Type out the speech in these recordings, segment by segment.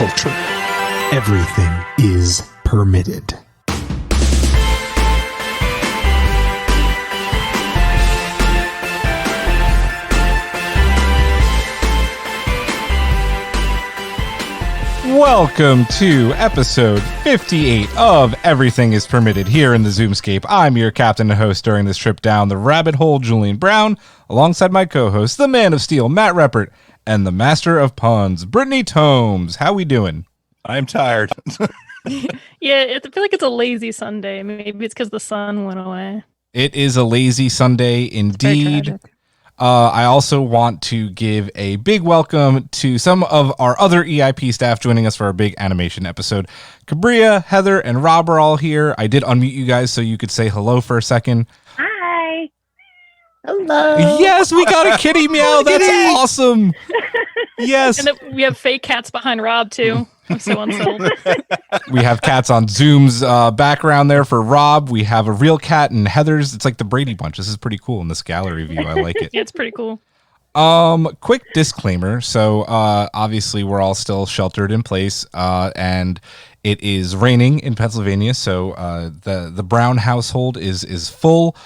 culture. Everything is permitted. Welcome to episode 58 of Everything is Permitted here in the Zoomscape. I'm your captain and host during this trip down the rabbit hole, Julian Brown, alongside my co-host, the Man of Steel, Matt Reppert, and the Master of Puns, Brittany Tomes. How we doing? I'm tired. Yeah, I feel like it's a lazy Sunday. Maybe it's because the sun went away. It is a lazy Sunday indeed. I also want to give a big welcome to some of our other EIP staff joining us for our big animation episode. Kabria, Heather, and Rob are all here. I did unmute you guys so you could say hello for a second. Hi. Hello. Yes, we got a kitty meow. That's awesome. Yes. And then we have fake cats behind Rob, too. I'm so unsettled. We have cats on Zoom's background there for Rob. We have a real cat and Heather's. It's like the Brady Bunch. This is pretty cool in this gallery view. I like it. Yeah, it's pretty cool. Quick disclaimer. So obviously we're all still sheltered in place and it is raining in Pennsylvania. So the Brown household is full.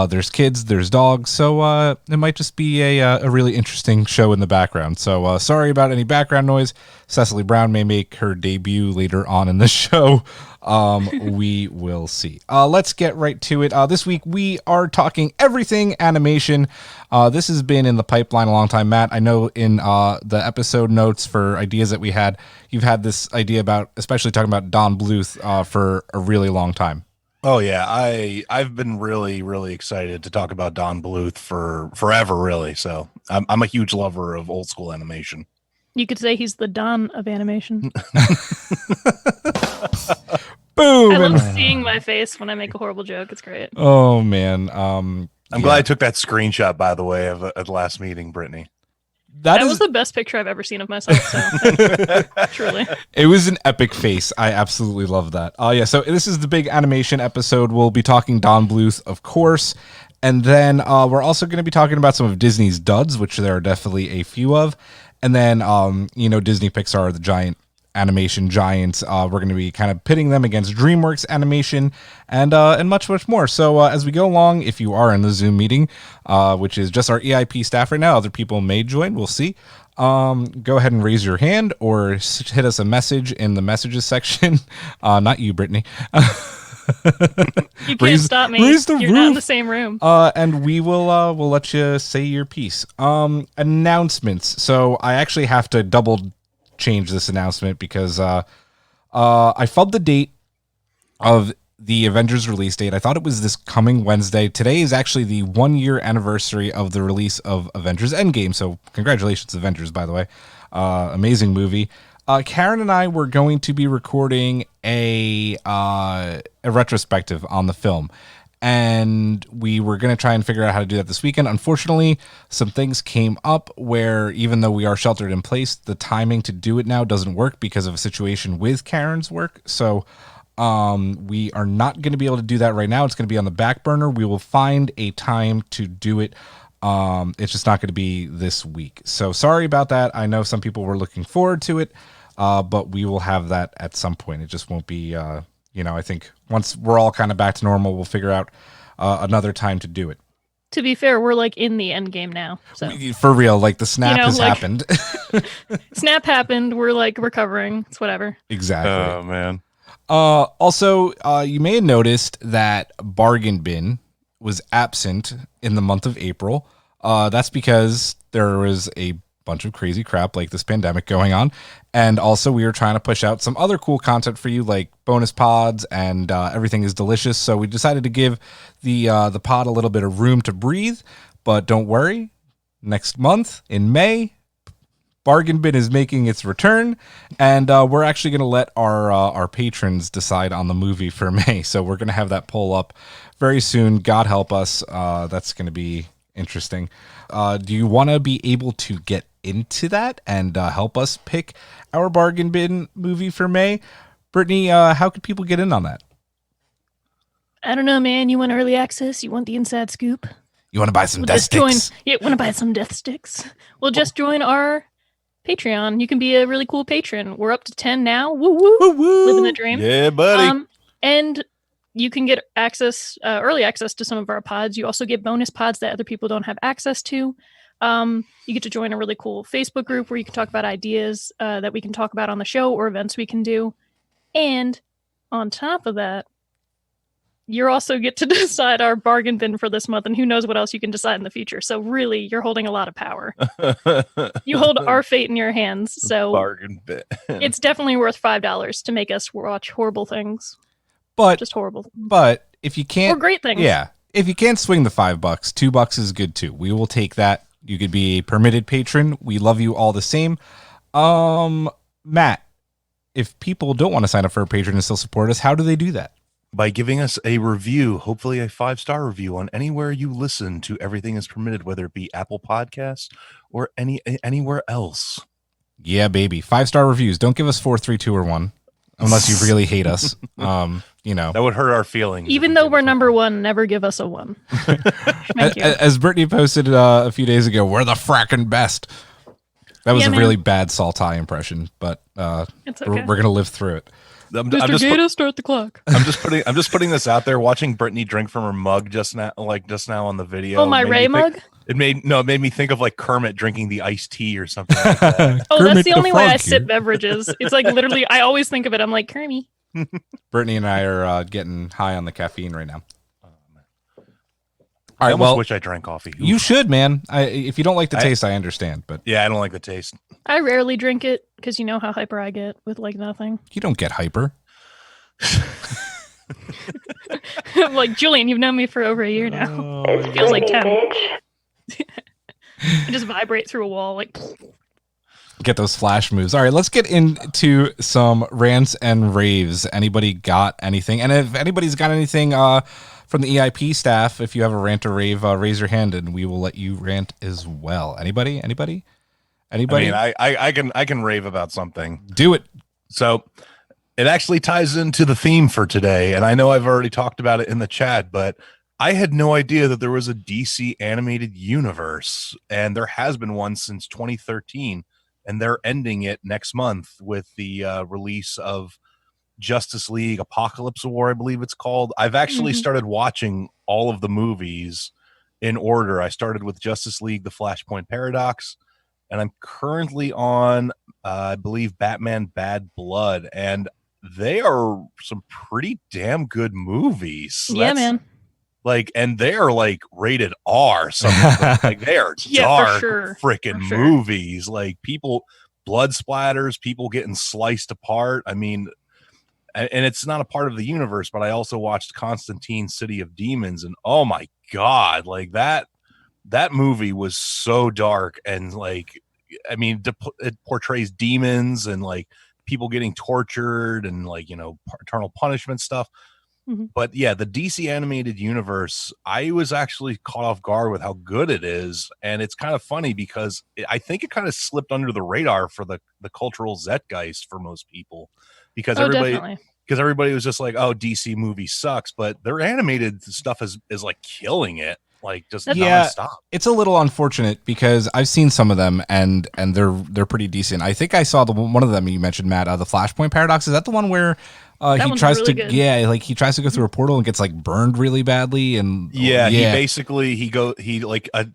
There's kids, there's dogs. So it might just be a really interesting show in the background. So sorry about any background noise. Cecily Brown may make her debut later on in the show. We will see. Let's get right to it. This week we are talking everything animation. This has been in the pipeline a long time. Matt, I know in the episode notes for ideas that we had, you've had this idea about, especially talking about Don Bluth for a really long time. Oh yeah, I've been really excited to talk about Don Bluth for forever, really. So I'm a huge lover of old school animation. You could say he's the Don of animation. Boom! I love seeing my face when I make a horrible joke. It's great. Oh man, I'm glad I took that screenshot, by the way, of at the last meeting, Brittany. That was the best picture I've ever seen of myself. So truly, it was an epic face. I absolutely love that. Yeah. So this is the big animation episode. We'll be talking Don Bluth, of course, and then we're also going to be talking about some of Disney's duds, which there are definitely a few of, and then Disney Pixar, the giant animation giants. We're going to be kind of pitting them against DreamWorks animation and much more. So as we go along, if you are in the Zoom meeting, which is just our EIP staff right now, other people may join. We'll see. Go ahead and raise your hand or hit us a message in the messages section. Not you, Brittany. You can't stop me. You're not in the same room. And we'll let you say your piece. Announcements. So I actually have to double change this announcement because I fubbed the date of the Avengers release date. I thought it was this coming Wednesday. Today is actually the 1-year anniversary of the release of Avengers Endgame. So congratulations, Avengers, by the way. Amazing movie. Karen and I were going to be recording a retrospective on the film. And we were going to try and figure out how to do that this weekend. Unfortunately, some things came up where even though we are sheltered in place, the timing to do it now doesn't work because of a situation with Karen's work. So we are not going to be able to do that right now. It's going to be on the back burner. We will find a time to do it. It's just not going to be this week. So sorry about that. I know some people were looking forward to it, but we will have that at some point. It just won't be... I think once we're all kind of back to normal, we'll figure out another time to do it. To be fair, we're like in the end game now. So for real, like the snap has happened. Snap happened. We're like recovering. It's whatever. Exactly. Oh man. Also, you may have noticed that Bargain Bin was absent in the month of April. That's because there was a bunch of crazy crap like this pandemic going on, and also we were trying to push out some other cool content for you, like bonus pods and Everything is Delicious. So we decided to give the pod a little bit of room to breathe. But don't worry, next month in May, Bargain Bin is making its return, and we're actually going to let our patrons decide on the movie for May. So we're going to have that poll up very soon. God help us. That's going to be interesting. Do you want to be able to get into that and help us pick our Bargain Bin movie for May? Brittany, how could people get in on that? I don't know, man. You want early access? You want the inside scoop? You want to buy some death sticks? Want to buy some death sticks? Well, just join our Patreon. You can be a really cool patron. We're up to 10 now. Woo woo. Woo woo. Living the dream. Yeah, buddy. And you can get early access to some of our pods. You also get bonus pods that other people don't have access to. You get to join a really cool Facebook group where you can talk about ideas that we can talk about on the show or events we can do. And on top of that, you also get to decide our bargain bin for this month, and who knows what else you can decide in the future. So really, you're holding a lot of power. You hold our fate in your hands. So bargain bin. It's definitely worth $5 to make us watch horrible things. But Just horrible. But if you can't, or great things. Yeah, if you can't swing the $5, $2 is good too. We will take that. You could be a permitted patron. We love you all the same. Matt, if people don't want to sign up for a patron and still support us, how do they do that? By giving us a review, hopefully a 5-star review on anywhere you listen to Everything is Permitted, whether it be Apple Podcasts or anywhere else. Yeah, baby. 5-star reviews. Don't give us 4, 3, 2, or 1, unless you really hate us. That would hurt our feelings. Even though we're number 1, never give us a 1. Thank you. As Brittany posted a few days ago, we're the fracking best. That was a really bad Saltai impression, but it's okay. we're gonna live through it. Mr. Gator, start the clock. I'm just putting this out there. Watching Brittany drink from her mug just now on the video. Oh, my Ray mug. It made me think of like Kermit drinking the iced tea or something like that. Oh, Kermit that's the only way I here. sip beverages. It's like literally, I always think of it. I'm like, Kermit. Brittany and I are getting high on the caffeine right now. I almost wish I drank coffee. You should, man. If you don't like the taste, I understand. But yeah, I don't like the taste. I rarely drink it because you know how hyper I get with like nothing. You don't get hyper. I'm like, Julian, you've known me for over a year now. It feels like 10. I just vibrate through a wall like. Get those flash moves. All right, let's get into some rants and raves. Anybody got anything? And if anybody's got anything from the EIP staff, if you have a rant or rave, raise your hand and we will let you rant as well. Anybody? I mean, I can rave about something. Do it. So it actually ties into the theme for today, and I know I've already talked about it in the chat, but I had no idea that there was a DC animated universe, and there has been one since 2013. And they're ending it next month with the release of Justice League Apocalypse War, I believe it's called. I've actually started watching all of the movies in order. I started with Justice League, The Flashpoint Paradox, and I'm currently on, I believe, Batman Bad Blood. And they are some pretty damn good movies. Yeah, man. And they are rated R. Some of them. They are dark freaking movies. People, blood splatters, people getting sliced apart. I mean, and it's not a part of the universe, but I also watched Constantine: City of Demons, and oh my god, that movie was so dark and it portrays demons and people getting tortured and eternal punishment stuff. But yeah, the DC animated universe, I was actually caught off guard with how good it is. And it's kind of funny because I think it kind of slipped under the radar for the cultural zeitgeist for most people, because everybody was just like, oh, DC movie sucks, but their animated stuff is killing it. Nonstop. It's a little unfortunate because I've seen some of them and they're pretty decent. I think I saw one of them you mentioned, Matt, the Flashpoint Paradox. Is that the one where he tries to he tries to go through a portal and gets burned really badly? And he basically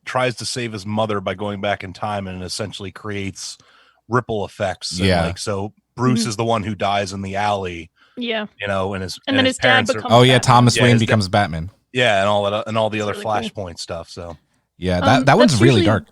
tries to save his mother by going back in time and essentially creates ripple effects. And so Bruce is the one who dies in the alley. Yeah, and then his dad becomes Batman. Thomas Wayne becomes Batman. Yeah, and all the other Flashpoint stuff. So yeah, that one's really dark.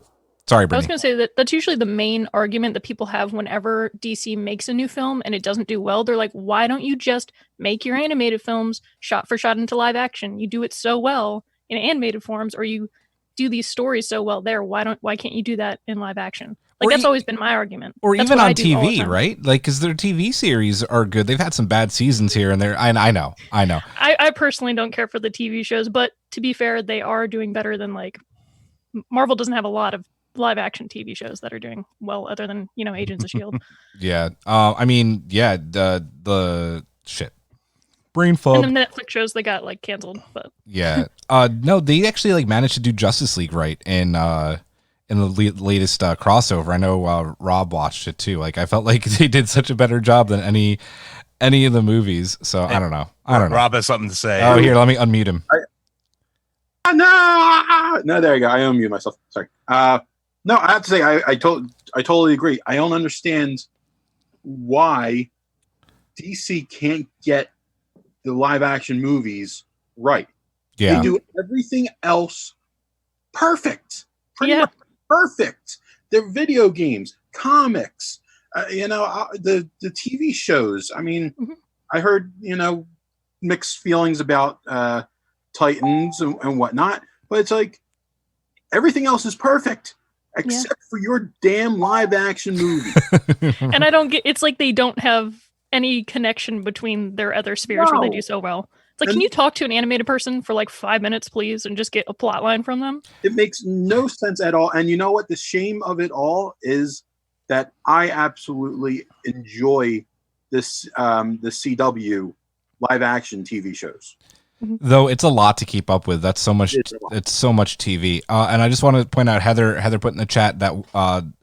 Sorry, Brittany. I was going to say that's usually the main argument that people have whenever DC makes a new film and it doesn't do well. They're like, why don't you just make your animated films shot for shot into live action? You do it so well in animated forms, or you do these stories so well there. Why can't you do that in live action? That's always been my argument. Or that's even on TV, right? Because their TV series are good. They've had some bad seasons here and there. I know. I personally don't care for the TV shows, but to be fair, they are doing better than Marvel doesn't have a lot of live action TV shows that are doing well, other than Agents of S.H.I.E.L.D. Yeah. The shit. Brain fog. And the Netflix shows they got canceled, but yeah. No, they actually managed to do Justice League right in the latest crossover. I know Rob watched it too. Like I felt like they did such a better job than any of the movies. So I don't know. Rob has something to say. Oh, here, let me unmute him. No, there you go. I unmuted myself. Sorry. No, I have to say I totally agree. I don't understand why DC can't get the live action movies right. Yeah. They do everything else perfect. Pretty much perfect. Their video games, comics, the TV shows. I mean, I heard, mixed feelings about Titans and whatnot, but it's like everything else is perfect except for your damn live action movie. And I don't get, it's like they don't have any connection between their other spheres where they do so well. It's like, can you talk to an animated person for like 5 minutes, please, and just get a plot line from them? It makes no sense at all. And you know what? The shame of it all is that I absolutely enjoy this the CW live action TV shows. Though it's a lot to keep up with. That's so much. It's so much TV. And I just want to point out, Heather put in the chat that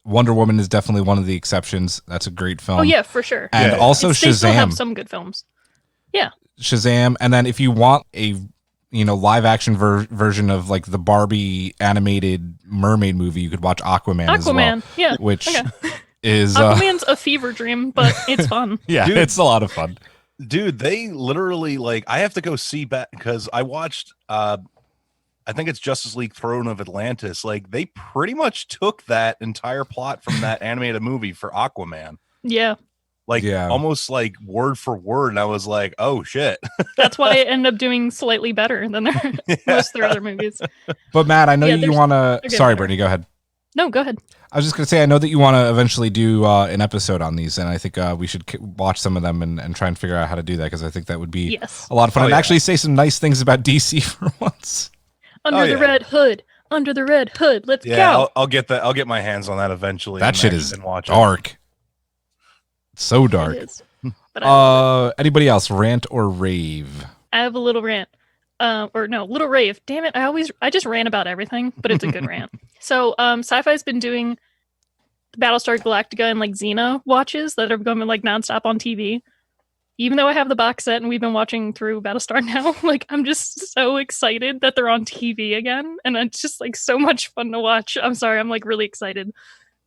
Wonder Woman is definitely one of the exceptions. That's a great film. Oh yeah, for sure. And also Shazam. They still have Shazam. some good films. Yeah. Shazam, and then if you want a live action version of like the Barbie animated mermaid movie, you could watch Aquaman. As well, yeah, which is Aquaman's a fever dream, but it's fun. Yeah, dude, it's a lot of fun. Dude, they literally I have to go see back because I watched I think it's Justice League Throne of Atlantis. Like they pretty much took that entire plot from that animated movie for Aquaman. Yeah. Almost like word for word. And I was like, oh shit. That's why it ended up doing slightly better than most of their other movies. But Matt, I know you want to. Sorry, Brittany, go ahead. No, go ahead. I was just going to say, I know that you want to eventually do an episode on these, and I think we should watch some of them and try and figure out how to do that, because I think that would be a lot of fun. And actually say some nice things about DC for once. Under the red hood. Under the red hood. Let's go. I'll get that. I'll get my hands on that eventually. That shit is dark. It's so dark. It is. But anybody else rant or rave? I have a little rant. Little rave. Damn it. I just rant about everything, but it's a good rant. So Sci-Fi's been doing Battlestar Galactica and like Xena watches that are going like nonstop on TV. Even though I have the box set and we've been watching through Battlestar now, like I'm just so excited that they're on TV again. And it's just like so much fun to watch. I'm sorry, I'm like really excited.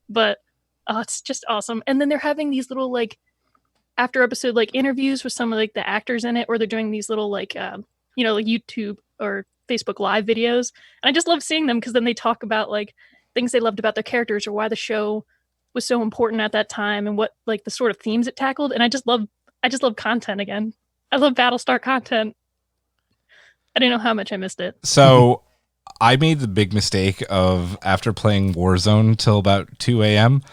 But it's just awesome. And then they're having these little like after episode like interviews with some of like the actors in it, or they're doing these little like like YouTube or Facebook Live videos. And I just love seeing them because then they talk about like things they loved about their characters or why the show was so important at that time and what like the sort of themes it tackled. And I just love content again. I love Battlestar content. I didn't know how much I missed it. So I made the big mistake of after playing Warzone till about 2 a.m.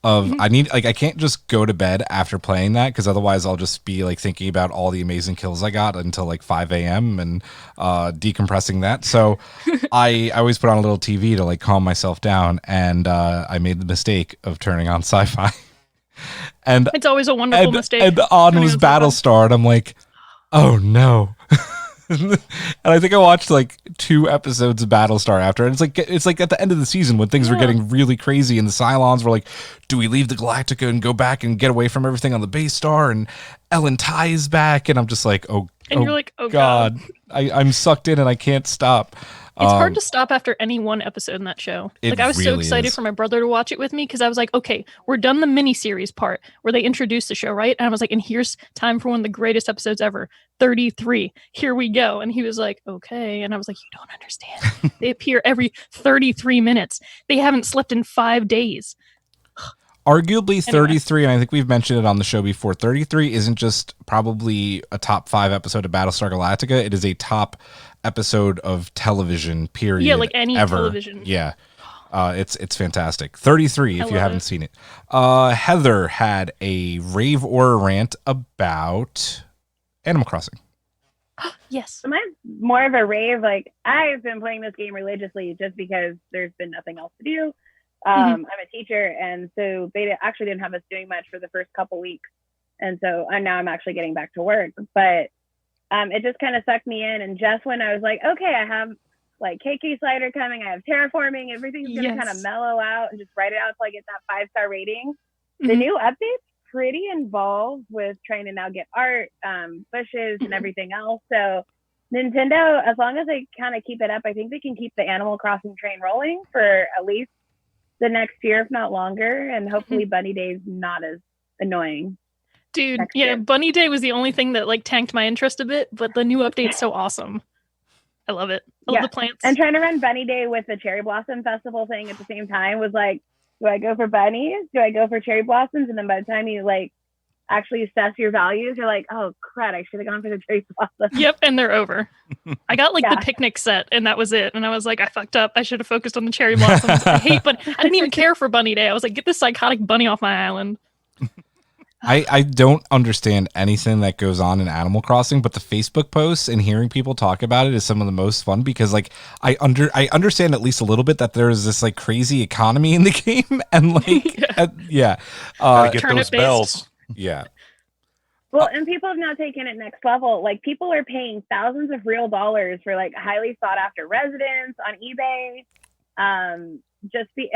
I can't just go to bed after playing that, because otherwise I'll just be like thinking about all the amazing kills I got until like 5 a.m. and decompressing that. So I always put on a little TV to like calm myself down, and I made the mistake of turning on Sci-Fi. And it's always a wonderful mistake. And on was Battlestar, and I'm like, oh no. And I think I watched like 2 episodes of Battlestar after, and it's like at the end of the season when things were getting really crazy, and the Cylons were like, do we leave the Galactica and go back and get away from everything on the base star? And Ellen Ty is back, and I'm just like, you're like, oh god. I'm sucked in and I can't stop. It's hard to stop after any one episode in that show. Like I was so excited for my brother to watch it with me, because I was like, okay, we're done the miniseries part where they introduced the show, right? And I was like, and here's time for one of the greatest episodes ever, 33. Here we go. And he was like, okay. And I was like, you don't understand. They appear every 33 minutes. They haven't slept in 5 days. Arguably 33, and I think we've mentioned it on the show before, 33 isn't just probably a top 5 episode of Battlestar Galactica. It is a top episode of television, period. Yeah, like any ever. television. Yeah. It's fantastic. 33 if you haven't seen it. Heather had a rave or a rant about Animal Crossing. Yes. So mine's more of a rave. Like, I've been playing this game religiously just because there's been nothing else to do. I'm a teacher, and so they actually didn't have us doing much for the first couple weeks. And so now I'm actually getting back to work. But it just kind of sucked me in. And just when I was like, okay, I have like KK slider coming. I have terraforming. Everything's gonna kind of mellow out and just write it out until I get that 5-star rating. The new update's pretty involved with trying to now get art, bushes, and everything else. So Nintendo, as long as they kind of keep it up, I think they can keep the Animal Crossing train rolling for at least the next year, if not longer. And hopefully Bunny Day's not as annoying. Dude, yeah, Bunny Day was the only thing that like tanked my interest a bit, but the new update's so awesome. I love it. I love the plants. And trying to run Bunny Day with the Cherry Blossom Festival thing at the same time was like, do I go for bunnies? Do I go for cherry blossoms? And then by the time you like actually assess your values, you're like, oh crap, I should have gone for the cherry blossoms. Yep, and they're over. I got like the picnic set and that was it. And I was like, I fucked up. I should have focused on the cherry blossoms. I didn't even care for Bunny Day. I was like, get this psychotic bunny off my island. I don't understand anything that goes on in Animal Crossing, but the Facebook posts and hearing people talk about it is some of the most fun because like I understand at least a little bit that there is this like crazy economy in the game and like gotta get those bells. Yeah. Well, and people have now taken it next level. Like people are paying thousands of real dollars for like highly sought after residents on eBay. And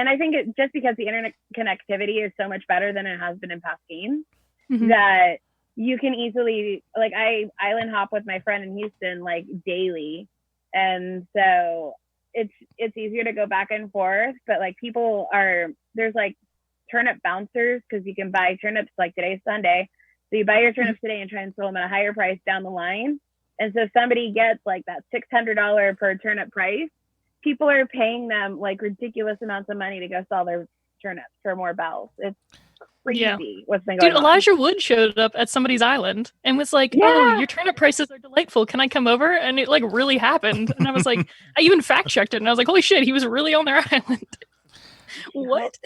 I think it just because the internet connectivity is so much better than it has been in past games, that you can easily, like I island hop with my friend in Houston like daily. And so it's easier to go back and forth, but like there's like turnip bouncers because you can buy turnips like today's Sunday. So you buy your turnips today and try and sell them at a higher price down the line. And so if somebody gets like that $600 per turnip price, people are paying them like ridiculous amounts of money to go sell their turnips for more bells. It's crazy what's been going on. Dude, Elijah Wood showed up at somebody's island and was like, oh, your turnip prices are delightful. Can I come over? And it like really happened. And I was like, I even fact checked it and I was like, holy shit, he was really on their island. What?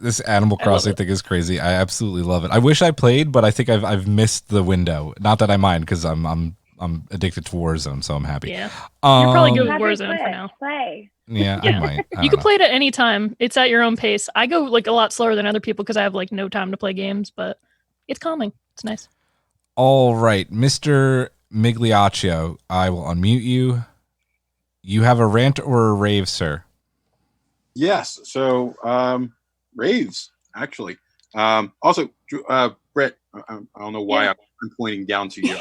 This Animal Crossing thing is crazy. I absolutely love it. I wish I played, but I think I've missed the window. Not that I mind because I'm addicted to Warzone, so I'm happy. Yeah, you're probably good with Warzone for now. Yeah, I might. You can play it at any time. It's at your own pace. I go like a lot slower than other people because I have like no time to play games, but it's calming. It's nice. All right, Mr. Migliaccio, I will unmute you. You have a rant or a rave, sir? Yes. So, raves actually. Also, Brett, I don't know why I'm pointing down to you.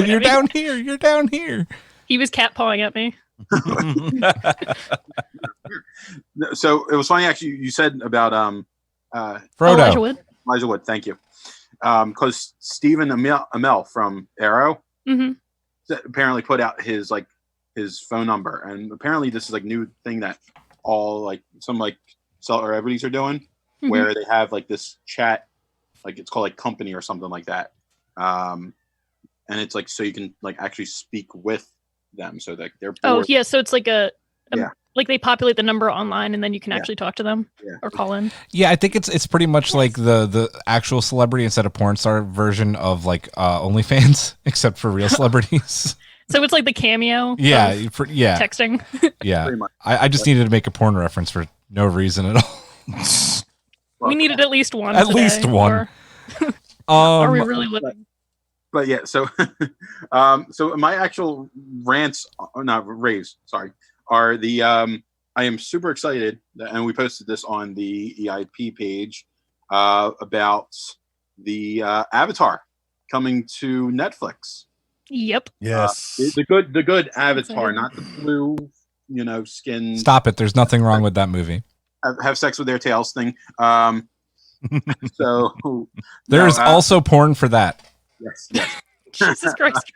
You're down here. You're down here. He was cat pawing at me. So it was funny actually. You said about Frodo. Elijah Wood. Thank you. Because Stephen Amell from Arrow apparently put out his phone number, and apparently this is like new thing that all like some like celebrities are doing, where they have like this chat, like it's called like company or something like that, and it's like so you can like actually speak with them, so that they're bored. So it's like like they populate the number online and then you can actually talk to them or call in. I think it's pretty much like the actual celebrity instead of porn star version of like OnlyFans, except for real celebrities. So it's like the Cameo. Texting. Yeah, I just needed to make a porn reference for no reason at all. We needed at least one. At least one. Are we really living? But yeah, so so my actual rants, not raves, sorry, are the I am super excited, and we posted this on the EIP page about the Avatar coming to Netflix. Yep. Yes. The good Avatar, not the blue, skin. Stop it. There's nothing wrong with that movie. Have sex with their tails thing. So there's also porn for that. Yes. Jesus Christ.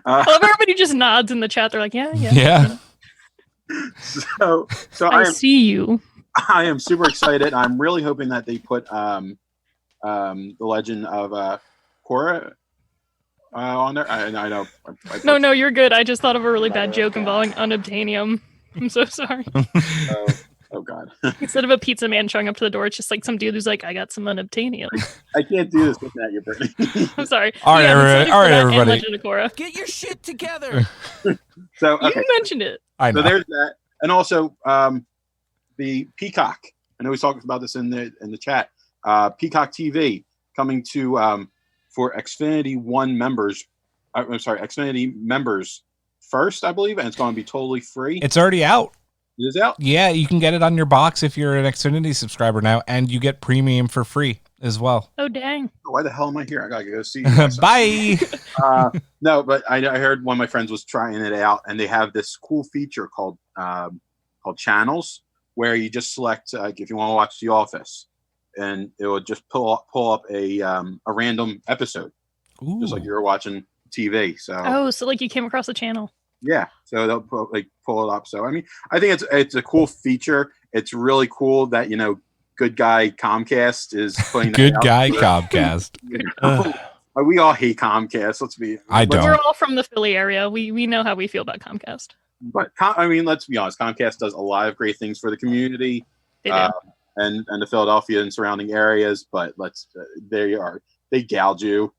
I love everybody just nods in the chat. They're like, yeah. So I see you. I am super excited. I'm really hoping that they put the Legend of Korra on there. I know. No, you're good. I just thought of a really bad joke involving unobtainium. I'm so sorry. Oh God. Instead of a pizza man showing up to the door, it's just like some dude who's like, I got some unobtainium. I can't do this looking at you, Brittany. I'm sorry. All right, everybody. Legend of Korra. Get your shit together. So okay. You mentioned it. I know. So there's that. And also the Peacock. I know we talked about this in the chat. Peacock TV coming to for Xfinity One members. I'm sorry, Xfinity members 1st, I believe, and it's going to be totally free. It's already out. It is out? Yeah, you can get it on your box if you're an Xfinity subscriber now, and you get premium for free as well. Oh, dang. Why the hell am I here? I got to go see Bye! No, but I heard one of my friends was trying it out, and they have this cool feature called channels, where you just select, if you want to watch The Office, and it will just pull up a random episode. Ooh. Just like you're watching TV. So like you came across the channel. Yeah, so they'll pull it up. So I mean, I think it's a cool feature. It's really cool that good guy Comcast is putting that good out. guy Comcast. We all hate Comcast. I don't. We're all from the Philly area. We know how we feel about Comcast. But I mean, let's be honest. Comcast does a lot of great things for the community, they do. And the Philadelphia and surrounding areas. But they gouge you,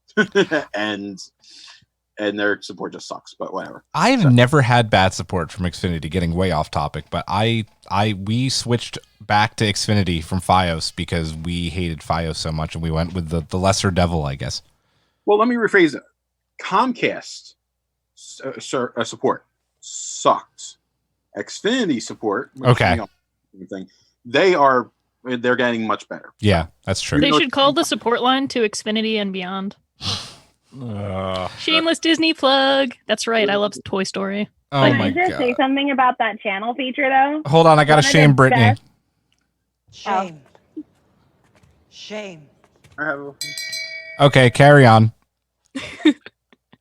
and their support just sucks, but whatever. I've never had bad support from Xfinity, getting way off topic, but we switched back to Xfinity from Fios because we hated Fios so much, and we went with the lesser devil, I guess. Well, let me rephrase it. Comcast support sucked. Xfinity support, okay, they're getting much better. Yeah, that's true. They should call the support line to Xfinity and beyond. Shameless Disney plug. That's right. I love Toy Story. Oh my god. Can I just say something about that channel feature though? Hold on, I gotta shame Brittany. Shame. Shame. Okay, carry on.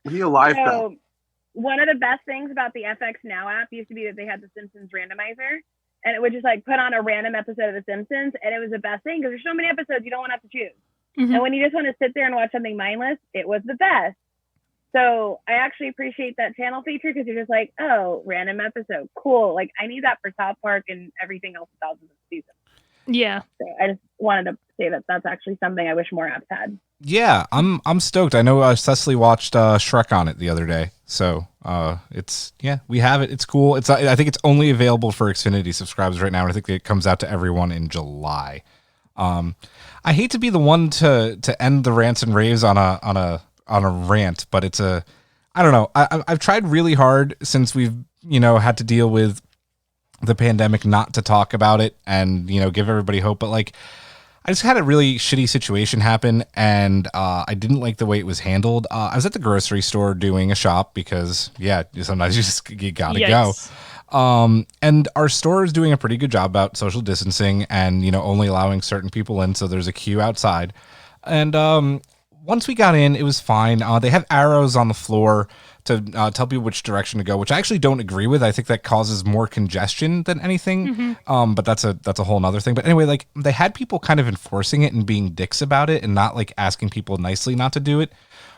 Be alive. So, one of the best things about the FX Now app used to be that they had the Simpsons randomizer, and it would just put on a random episode of The Simpsons, and it was the best thing because there's so many episodes you don't want to have to choose. Mm-hmm. And when you just want to sit there and watch something mindless, it was the best. So I actually appreciate that channel feature because you're just random episode, cool. I need that for South Park and everything else thousands of seasons. Yeah. So I just wanted to say that that's actually something I wish more apps had. Yeah, I'm stoked. I know Cecily watched Shrek on it the other day, so we have it. It's cool. I think it's only available for Xfinity subscribers right now, and I think it comes out to everyone in July. I hate to be the one to end the rants and raves on a rant, but I don't know. I've tried really hard since we've had to deal with the pandemic not to talk about it and give everybody hope, but I just had a really shitty situation happen, and I didn't like the way it was handled. I was at the grocery store doing a shop because sometimes you gotta Yikes. go. And our store is doing a pretty good job about social distancing and, only allowing certain people in. So there's a queue outside. And once we got in, it was fine. They have arrows on the floor to tell people which direction to go, which I actually don't agree with. I think that causes more congestion than anything. Mm-hmm. But that's a whole nother thing. But anyway, they had people kind of enforcing it and being dicks about it and not asking people nicely not to do it.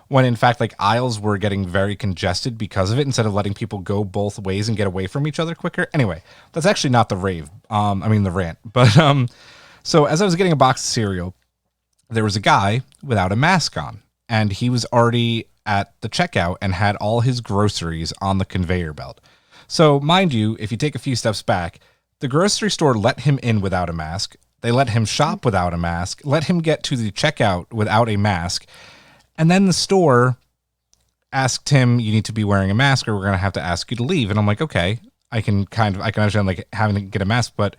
When in fact, aisles were getting very congested because of it, instead of letting people go both ways and get away from each other quicker. Anyway, that's actually not the rave. The rant. But so as I was getting a box of cereal, there was a guy without a mask on, and he was already at the checkout and had all his groceries on the conveyor belt. So mind you, if you take a few steps back, the grocery store let him in without a mask. They let him shop without a mask, let him get to the checkout without a mask. And then the store asked him, you need to be wearing a mask or we're going to have to ask you to leave. And I'm like, okay, I can understand having to get a mask, but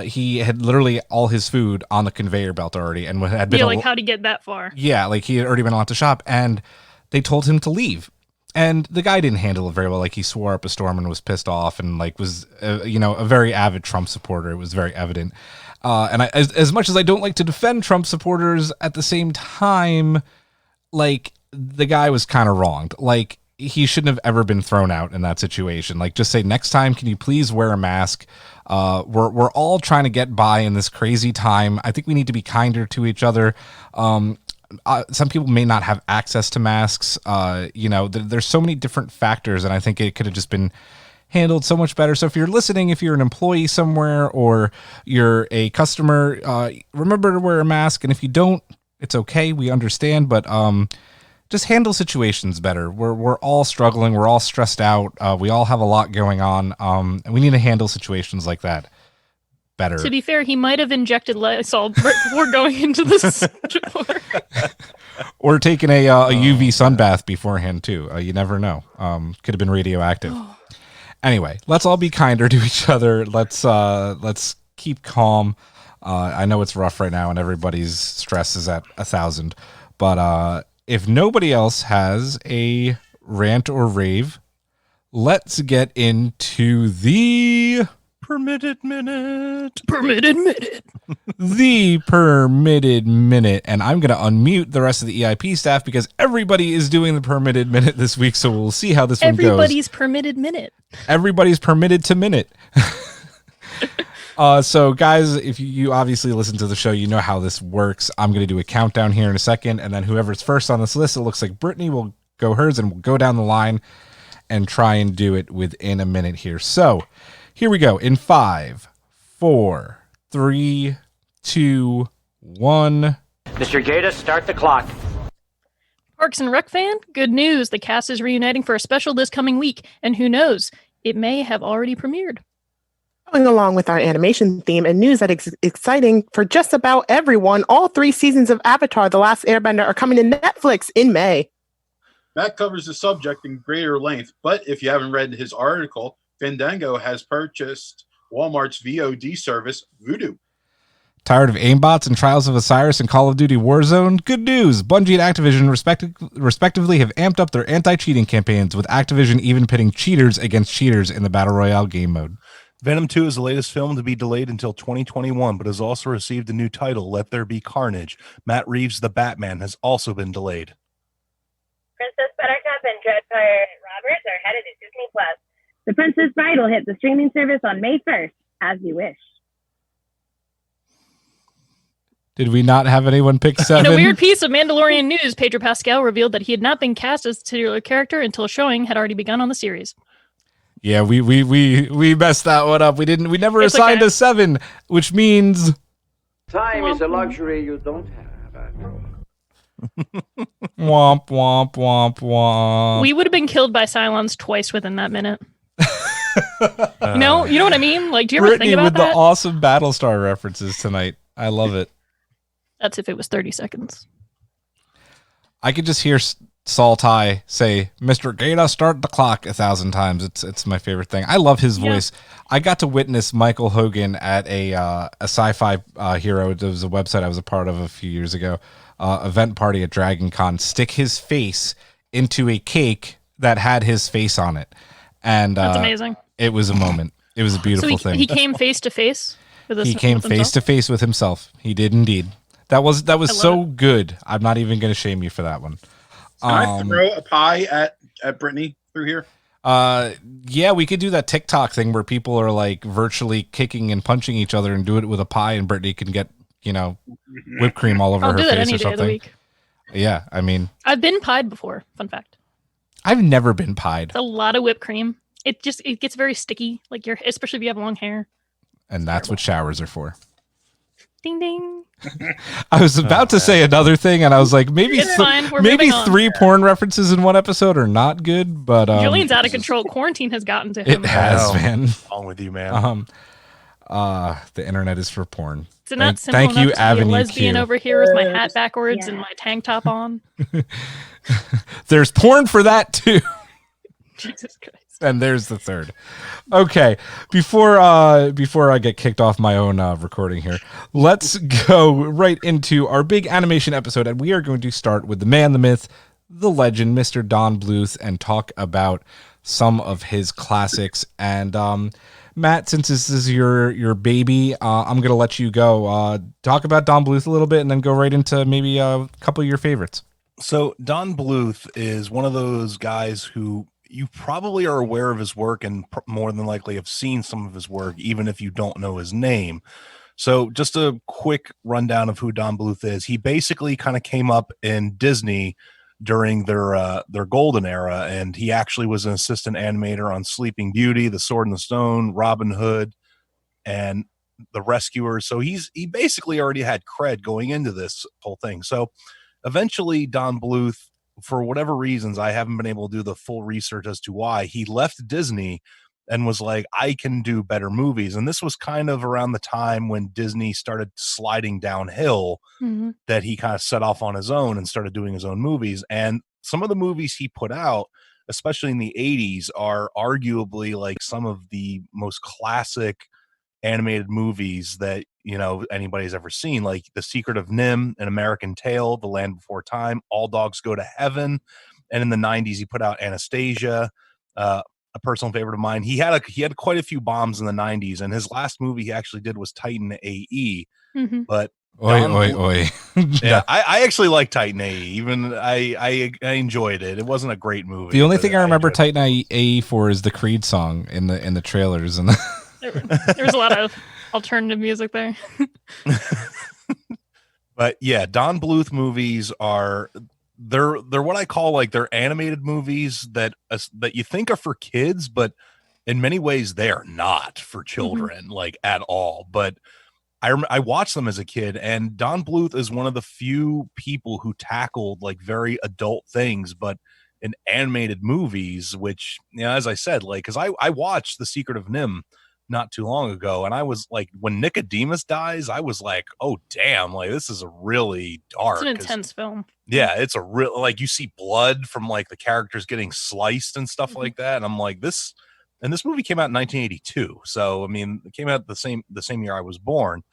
he had literally all his food on the conveyor belt already and had been how'd he get that far? Yeah, he had already been allowed to shop, and they told him to leave. And the guy didn't handle it very well. He swore up a storm and was pissed off and was a very avid Trump supporter. It was very evident. And as much as I don't like to defend Trump supporters, at the same time, the guy was kind of wronged. He shouldn't have ever been thrown out in that situation. Just say, next time, can you please wear a mask? We're all trying to get by in this crazy time. I think we need to be kinder to each other. Some people may not have access to masks. There's so many different factors, and I think it could have just been handled so much better. So if you're listening, if you're an employee somewhere or you're a customer, remember to wear a mask. And if you don't, it's okay. We understand, but just handle situations better. We're all struggling. We're all stressed out. We all have a lot going on. And we need to handle situations like that better. To be fair, he might have injected Lysol right before going into the store. Or taken a UV sunbath beforehand too. You never know. Could have been radioactive. Anyway, let's all be kinder to each other. Let's keep calm. I know it's rough right now and everybody's stress is at 1,000. But if nobody else has a rant or rave, let's get into the permitted minute. The permitted minute. And I'm going to unmute the rest of the EIP staff because everybody is doing the permitted minute this week. So we'll see how this one goes. Everybody's permitted minute. Everybody's permitted to minute. So guys, if you obviously listen to the show, you know how this works. I'm going to do a countdown here in a second. And then whoever's first on this list, it looks like Brittany will go hers and we'll go down the line and try and do it within a minute here. So here we go in 5, 4, 3, 2, 1. Mr. Gaeta, start the clock. Parks and Rec fan, good news. The cast is reuniting for a special this coming week. And who knows, it may have already premiered. Going along with our animation theme and news that is exciting for just about everyone, all 3 seasons of Avatar: The Last Airbender are coming to Netflix in May. Matt covers the subject in greater length, but if you haven't read his article, Fandango has purchased Walmart's VOD service, Vudu. Tired of aimbots and Trials of Osiris and Call of Duty Warzone? Good news! Bungie and Activision respectively have amped up their anti-cheating campaigns, with Activision even pitting cheaters against cheaters in the Battle Royale game mode. Venom 2 is the latest film to be delayed until 2021, but has also received a new title, Let There Be Carnage. Matt Reeves' The Batman has also been delayed. Princess Buttercup and Dread Pirate Roberts are headed to Disney Plus. The Princess Bride will hit the streaming service on May 1st, as you wish. Did we not have anyone pick 7? In a weird piece of Mandalorian news, Pedro Pascal revealed that he had not been cast as a titular character until showing had already begun on the series. Yeah, we messed that one up. We never It's assigned okay. a 7, which means Time is a luxury you don't have. womp womp womp womp. We would have been killed by Cylons twice within that minute. You know what I mean? Like, do you ever Brittany think about with that? the awesome Battlestar references tonight. I love it. That's if it was 30 seconds. I could just hear Saul Ty say, "Mr. Gaeta, start the clock" 1,000 times. It's my favorite thing. I love his voice. I got to witness Michael Hogan at a sci-fi hero. It was a website I was a part of a few years ago. Event party at Dragon Con, stick his face into a cake that had his face on it. And That's amazing. It was a moment. It was a beautiful thing. He came face to face with us. He came face to face with himself. He did indeed. That was so good. I'm not even going to shame you for that one. Can I throw a pie at Brittany through here? Yeah, we could do that TikTok thing where people are like virtually kicking and punching each other and do it with a pie, and Brittany can get, whipped cream all over I'll her do that face any or day something. of the week. Yeah, I mean, I've been pied before. Fun fact. I've never been pied. It's a lot of whipped cream. It gets very sticky, like especially if you have long hair. And that's what showers are for. Ding ding. I was about to say another thing, and I was like, maybe It's fine. We're maybe moving on. 3 porn references in one episode are not good, but Julian's out of control. Quarantine has gotten to him. it has, man. What's wrong with you, man? The internet is for porn. It's not simple thank enough you, to be a Avenue lesbian Q. over here with my hat backwards and my tank top on. There's porn for that too. Jesus Christ. And there's the third. Okay, before I get kicked off my own recording here, let's go right into our big animation episode, and we are going to start with the man, the myth, the legend, Mr. Don Bluth, and talk about some of his classics. And Matt, since this is your baby, I'm going to let you go. Talk about Don Bluth a little bit, and then go right into maybe a couple of your favorites. So Don Bluth is one of those guys who you probably are aware of his work and more than likely have seen some of his work, even if you don't know his name. So just a quick rundown of who Don Bluth is. He basically kind of came up in Disney during their golden era, and he actually was an assistant animator on Sleeping Beauty, The Sword and the Stone, Robin Hood, and The Rescuers. So he basically already had cred going into this whole thing. So eventually Don Bluth, for whatever reasons, I haven't been able to do the full research as to why, he left Disney and was like, I can do better movies. And this was kind of around the time when Disney started sliding downhill, that he kind of set off on his own and started doing his own movies. And some of the movies he put out, especially in the 80s, are arguably like some of the most classic animated movies that, you know, anybody's ever seen, like The Secret of NIMH, An American Tail, The Land Before Time, All Dogs Go to Heaven. And in the 90s, he put out Anastasia, a personal favorite of mine. He had quite a few bombs in the 90s, and his last movie he actually did was Titan AE. But Oi. Yeah, I actually like Titan AE. Even I enjoyed it. It wasn't a great movie. The only thing I remember Titan AE for is the Creed song in the trailers, and there was a lot of alternative music there. But yeah, Don Bluth movies are they're what I call like they're animated movies that you think are for kids, but in many ways they are not for children, like at all. But I watched them as a kid, and Don Bluth is one of the few people who tackled like very adult things, but in animated movies, which, you know, as I said, like, because I watched The Secret of NIMH not too long ago, and I was like, when Nicodemus dies, I was like, oh damn, like this is a really dark, it's an intense film. Yeah, it's a real, like, you see blood from like the characters getting sliced and stuff like that, and I'm like, this movie came out in 1982, so I mean, it came out the same year I was born.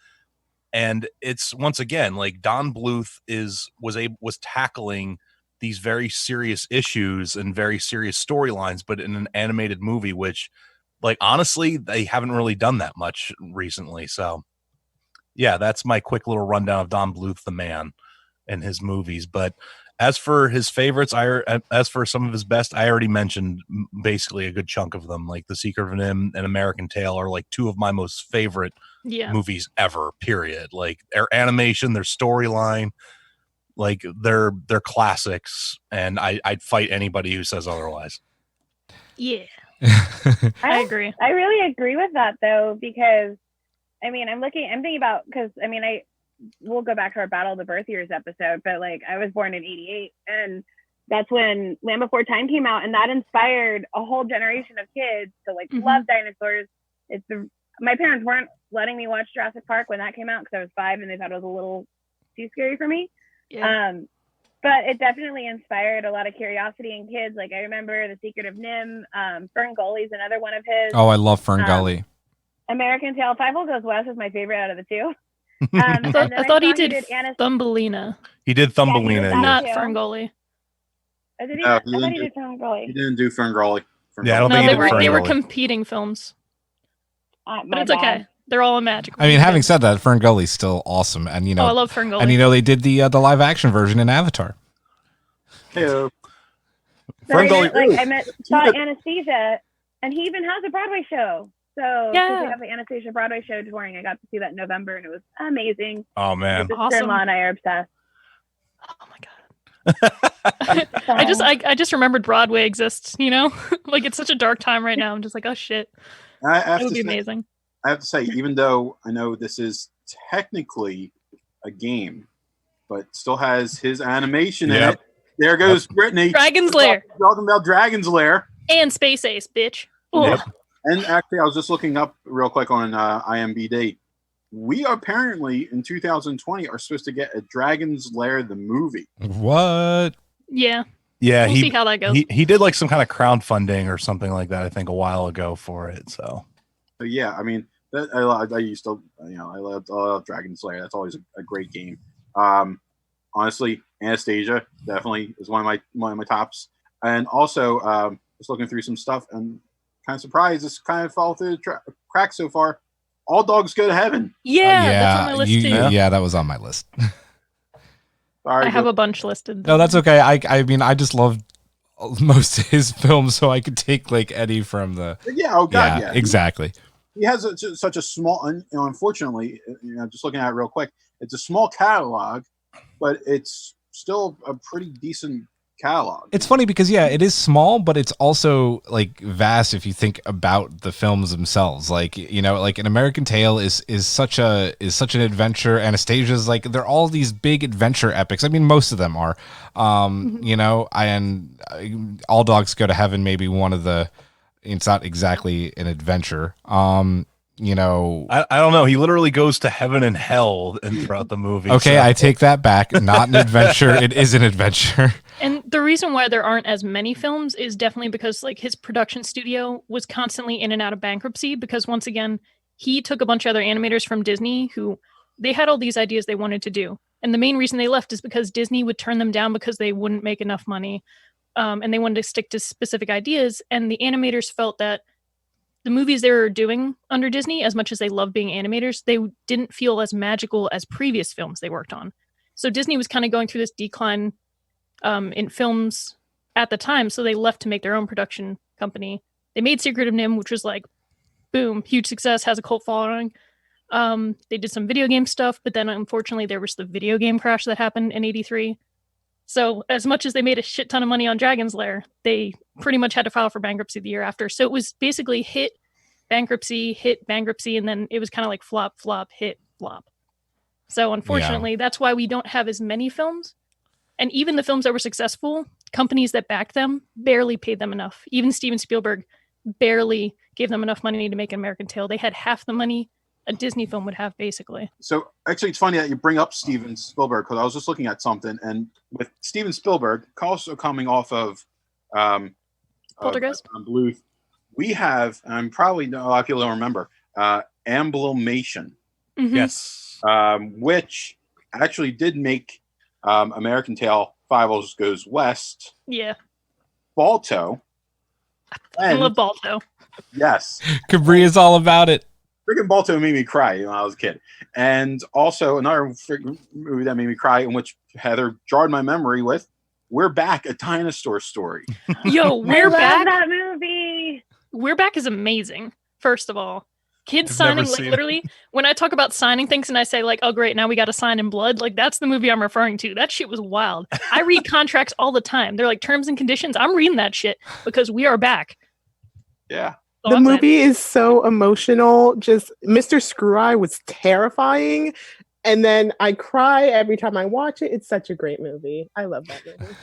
And it's, once again, like Don Bluth was tackling these very serious issues and very serious storylines, but in an animated movie, which, like, honestly, they haven't really done that much recently. So yeah, that's my quick little rundown of Don Bluth, the man, and his movies. But as for his favorites, as for some of his best, I already mentioned basically a good chunk of them. Like The Secret of NIMH and American Tail are like two of my most favorite movies ever, period. Like their animation, their storyline, like they're classics, and I'd fight anybody who says otherwise. Yeah. I agree. I really agree with that, though, because I mean, I'm thinking about, because I mean, we'll go back to our Battle of the Birth Years episode, but like I was born in 88, and that's when Land Before Time came out, and that inspired a whole generation of kids to like love dinosaurs. My parents weren't letting me watch Jurassic Park when that came out because I was 5 and they thought it was a little too scary for me. But it definitely inspired a lot of curiosity in kids. Like I remember The Secret of NIMH, Fern Gully's another one of his. Oh, I love Fern Gully. American Tail, Five Hole Goes West is my favorite out of the two. I thought he did Thumbelina. He did Thumbelina, not Fern Gully. I thought he did Fern Gully. He didn't do Fern Gully. Yeah, I don't think they were competing films. But it's okay. They're all magic. I mean, having said that, Fern Gully's still awesome, and you know, I love Fern Gully. And you know, they did the live action version in Avatar. Hey, Fern Gully. Like saw Anastasia, and he even has a Broadway show. So we have the Anastasia Broadway show touring. I got to see that in November, and it was amazing. Oh man, my sister-in-law and I are obsessed. Oh my god. I just remembered Broadway exists. You know, like it's such a dark time right now. I'm just like, oh shit, it would be amazing. I have to say, even though I know this is technically a game, but still has his animation in it. There goes Brittany. Dragon's Lair. Talking about Dragon's Lair. And Space Ace, bitch. Yep. And actually, I was just looking up real quick on IMDb. We apparently, in 2020, are supposed to get a Dragon's Lair, the movie. What? Yeah. Yeah, we'll see how that goes. He did like some kind of crowdfunding or something like that, I think, a while ago for it. So yeah, I mean, I used to, you know, I love Dragon's Lair. That's always a great game. Honestly, Anastasia definitely is one of my tops. And also, just looking through some stuff and kind of surprised this kind of fell through the cracks so far. All Dogs Go to Heaven. Yeah, that's on my list too. Yeah, that was on my list. Sorry, I have a bunch listed. No, that's okay. I mean, I just love most of his films, so I could take like Eddie from the. Yeah. Oh God. Yeah. Exactly. He has such a small. You know, unfortunately, you know, just looking at it real quick, it's a small catalog, but it's still a pretty decent catalog. It's funny because it is small, but it's also like vast if you think about the films themselves. Like, you know, like An American Tail is such an adventure. Anastasia's like, they're all these big adventure epics. I mean, most of them are. You know, and All Dogs Go to Heaven, maybe one of the it's not exactly an adventure. You know, I don't know. He literally goes to heaven and hell throughout the movie. Okay, so. I take that back. Not an adventure. It is an adventure. And the reason why there aren't as many films is definitely because like his production studio was constantly in and out of bankruptcy because once again, he took a bunch of other animators from Disney who they had all these ideas they wanted to do. And the main reason they left is because Disney would turn them down because they wouldn't make enough money. And they wanted to stick to specific ideas. And the animators felt that the movies they were doing under Disney, as much as they loved being animators, they didn't feel as magical as previous films they worked on. So Disney was kind of going through this decline in films at the time. So they left to make their own production company. They made Secret of NIMH, which was like, boom, huge success, has a cult following. They did some video game stuff, but then unfortunately there was the video game crash that happened in '83. So as much as they made a shit ton of money on Dragon's Lair, they pretty much had to file for bankruptcy the year after. So it was basically hit, bankruptcy, and then it was kind of like flop, flop, hit, flop. So unfortunately, that's why we don't have as many films. And even the films that were successful, companies that backed them barely paid them enough. Even Steven Spielberg barely gave them enough money to make an American Tail. They had half the money a Disney film would have, basically. So actually, it's funny that you bring up Steven Spielberg because I was just looking at something, and with Steven Spielberg also coming off of Poltergeist, Bluth, we have, and probably a lot of people don't remember, Amblimation. Mm-hmm. Yes, which actually did make American Tail, Five Goes West. Yeah, Balto. I love Balto. Yes, Kabria is all about it. Freaking Balto made me cry when I was a kid. And also another movie that made me cry, in which Heather jarred my memory with, We're Back, A Dinosaur Story. Yo, We're I love Back. that movie. We're Back is amazing, first of all. Kids I've signing, never like seen literally, when I talk about signing things and I say like, oh great, now we got to sign in blood, like that's the movie I'm referring to. That shit was wild. I read contracts all the time. They're like terms and conditions. I'm reading that shit because we are back. Yeah. The movie is so emotional. Just Mr. Screw-Eye was terrifying. And then I cry every time I watch it. It's such a great movie. I love that movie.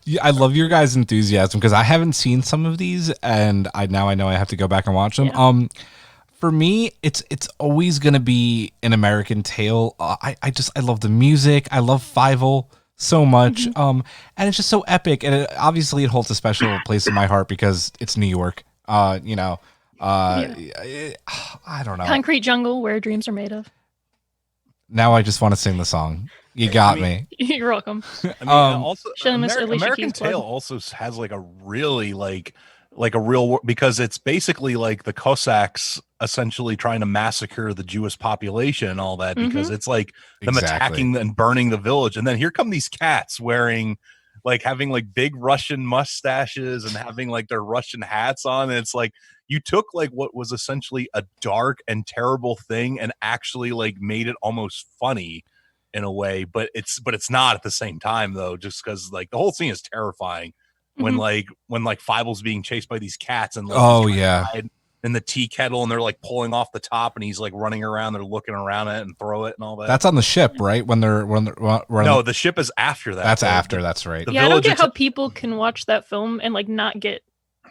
Yeah, I love your guys' enthusiasm because I haven't seen some of these, and I know I have to go back and watch them. Yeah. For me, it's always gonna be an American Tail. I love the music. I love Fievel so much. Mm-hmm. And it's just so epic, and obviously it holds a special place in my heart because it's New York. I don't know. Concrete jungle where dreams are made of. Now I just want to sing the song. You got me. You're welcome. I mean, also Show them Alicia American Keys plug. Tail also has like a really like a real, because it's basically like the Cossacks essentially trying to massacre the Jewish population and all that, because it's like them attacking and burning the village, and then here come these cats wearing like having like big Russian mustaches and having like their Russian hats on. And it's like, you took like what was essentially a dark and terrible thing and actually like made it almost funny in a way, but it's not at the same time though, just because like the whole scene is terrifying when Fievel's being chased by these cats and like, in the tea kettle, and they're like pulling off the top, and he's like running around, they're looking around it and throw it and all that. That's on the ship, right? When they're no, the ship is after that. That's after. That's right. Yeah, I don't get how people can watch that film and like not get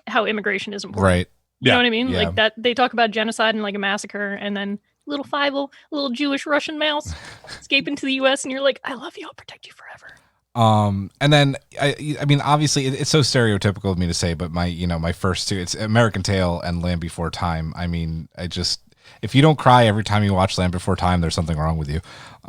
how immigration is important. Right. You know what I mean? Yeah. Like that they talk about genocide and like a massacre, and then little Fievel, little Jewish Russian mouse escaping to the US, and you're like, I love you, I'll protect you forever. And then I mean, obviously it's so stereotypical of me to say, but my first two, it's American Tail and Land Before Time. I mean, if you don't cry every time you watch Land Before Time, there's something wrong with you.